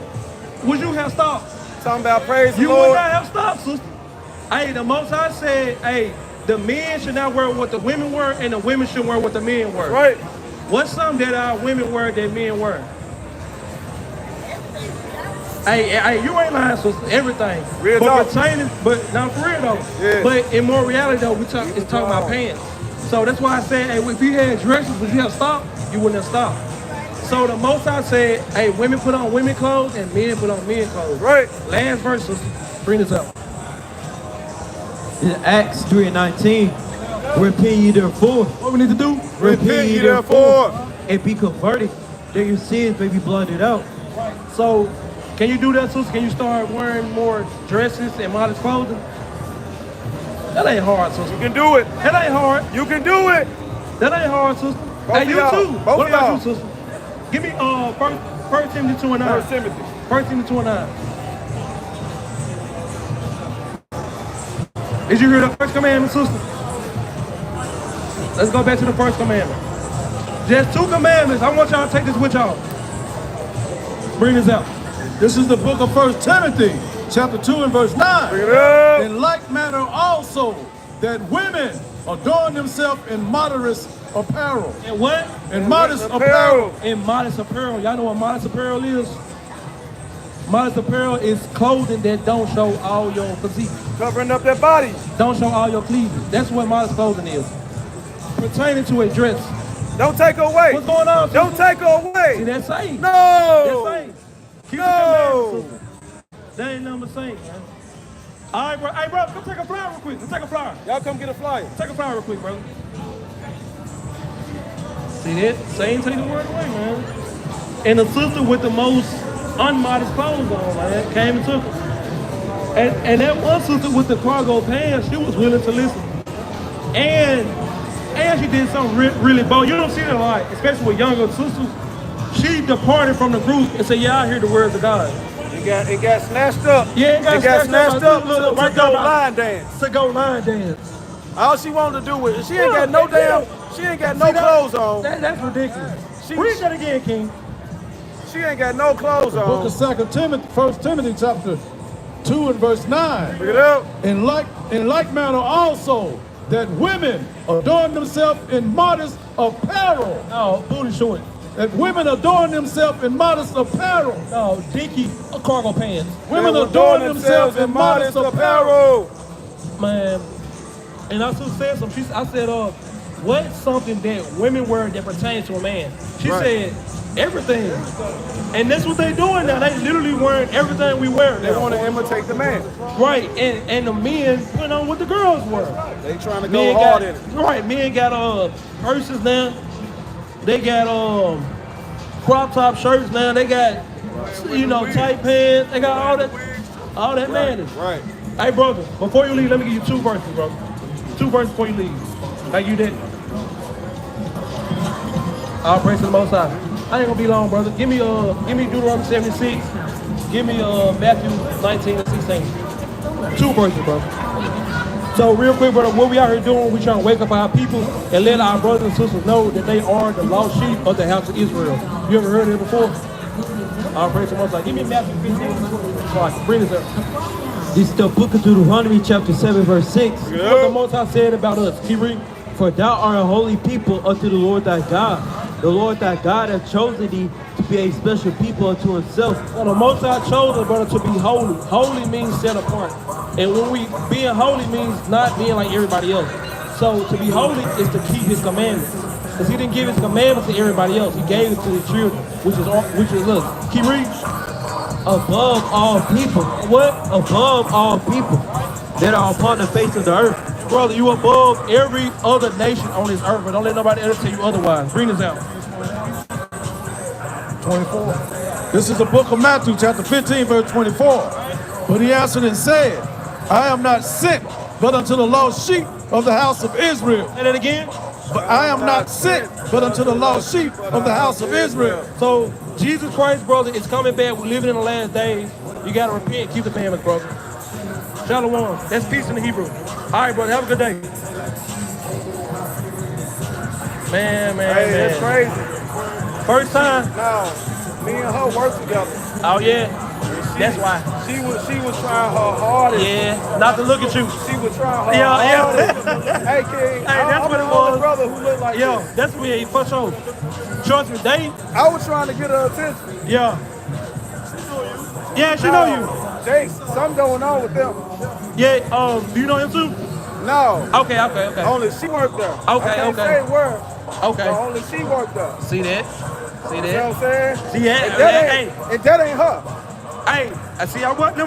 would you have stopped? Talking about praise the You would Lord. not have stopped, sister. Hey, the Most High said, hey, the men should not wear what the women wear, and the women should wear what the men wear. Right. What's something that our women wear that men wear? Hey, you ain't lying, sister. Everything. Real but talk. pertaining, but not for real though. Yeah. But in more reality though, it's talking about pants. So that's why I said, hey, if you had dresses, would you have stopped? You wouldn't have stopped. So the Most High said, hey, women put on women clothes and men put on men clothes. Right. Last verse, sister. Bring this up. In Acts 3:19, repent ye therefore, What we need to do? Repent ye therefore. and be converted, that your sins may be blotted out. So, can you do that, sister? Can you start wearing more dresses and modest clothing? That ain't hard, sister. You can do it. That ain't hard. You can do it. That ain't hard, sister. Both Hey, you of y'all. too. Both What of about y'all. you, sister? Give me First Timothy 2:9. First Timothy. 1 Timothy 2:9. Did you hear the first commandment, sister? Let's go back to the first commandment. Just 2 commandments. I want y'all to take this with y'all. Bring this out. This is the book of 1 Timothy, chapter 2 and verse 9. Bring it up. In like manner also, that women adorn themselves in modest apparel. And what? In modest apparel. In modest apparel. Y'all know what modest apparel is? Modest apparel is clothing that don't show all your physique. Covering up their body. Don't show all your cleavage. That's what modest clothing is. Pertaining to a dress. Don't take her away. What's going on, sister? Don't take her See, away. that's safe. No. That's safe. Keep No. the commandments, sister. That ain't number safe, man. All right, bro. Hey, bro, come take a flyer real quick. Come take a flyer. Y'all come get a flyer. Take a flyer real quick, brother. See that? Same take the word away, man. And the sister with the most unmodest clothes on, man, came and took her. And that one sister with the cargo pants, she was willing to listen. And she did something really bold. You don't see that a lot, especially with younger sisters. She departed from the group and said, yeah, I hear the words of God. It got snatched up. Yeah, it got snatched up Look, to right go there, line dance. To go line dance. All she wanted to do was, she ain't got no she ain't got no See, clothes on. That's ridiculous. Read that again, King. She ain't got no clothes Book of on. 2 Timothy, 1 Timothy chapter 2 and verse 9. Look it up. In like manner also, that women adorn themselves in modest apparel. No, booty short. That women adorn themselves in modest apparel. No, dinky cargo pants. Women adorn themselves in modest apparel. Man, and I also said something. I said, what's something that women wear that pertains to a man? She said, everything. And that's what they doing now. They literally wearing everything we wear now. They want to imitate the man. Right, and the men putting on what the girls wear. They trying to go hard in it. Right, men got purses now. They got crop top shirts now. They got tight pants. They got all that madness. Right. Hey brother, before you leave, let me give you 2 verses, bro. 2 verses before you leave. Like you did. All praise to the Most High. I ain't gonna be long, brother. Give me Deuteronomy 76. Give me Matthew 19 and 16. 2 verses, bro. So real quick, brother, what we out here doing, we trying to wake up our people and let our brothers and sisters know that they are the lost sheep of the house of Israel. You ever heard of it before? All praise to the Most High. Give me Matthew 15 so I can bring this up. This is the book of Deuteronomy chapter 7 verse 6. What the Most High said about us. Keep reading. For thou art a holy people unto the Lord thy God. The Lord thy God hath chosen thee to be a special people unto himself. So the Most High chose us, brother, to be holy. Holy means set apart. And when being holy means not being like everybody else. So to be holy is to keep his commandments. Because he didn't give his commandments to everybody else. He gave it to the children, which is us. Keep reading. Above all people. What? Above all people that are upon the face of the earth. Brother, you above every other nation on this earth, but don't let nobody ever tell you otherwise. Bring this out. 24. This is the book of Matthew, chapter 15, verse 24. But he answered and said, I am not sent but unto the lost sheep of the house of Israel. Say that again. But I am not sent but unto the lost sheep of the house of Israel. So Jesus Christ, brother, is coming back. We're living in the last days. You got to repent, keep the commandments, brother. Shalom. That's peace in the Hebrew. All right, brother. Have a good day. Man. That's crazy. First time? No, me and her work together. Oh, yeah. That's why. She was trying her hardest. Yeah. Not to look at you. She was trying her Yeah. hardest. Hey, King. That's what it I'm was. the brother who looked like Yo, this. that's me, for sure. Trust me, I was trying to get her attention. yeah. Yeah, she know you. Something going on with them. Yeah, do you know him too? No. Okay. Only she worked there. Okay, I can't okay. say where. Okay. But only she worked there. See that? You know what I'm saying? See that? And that ain't her. Hey, I see I wasn't them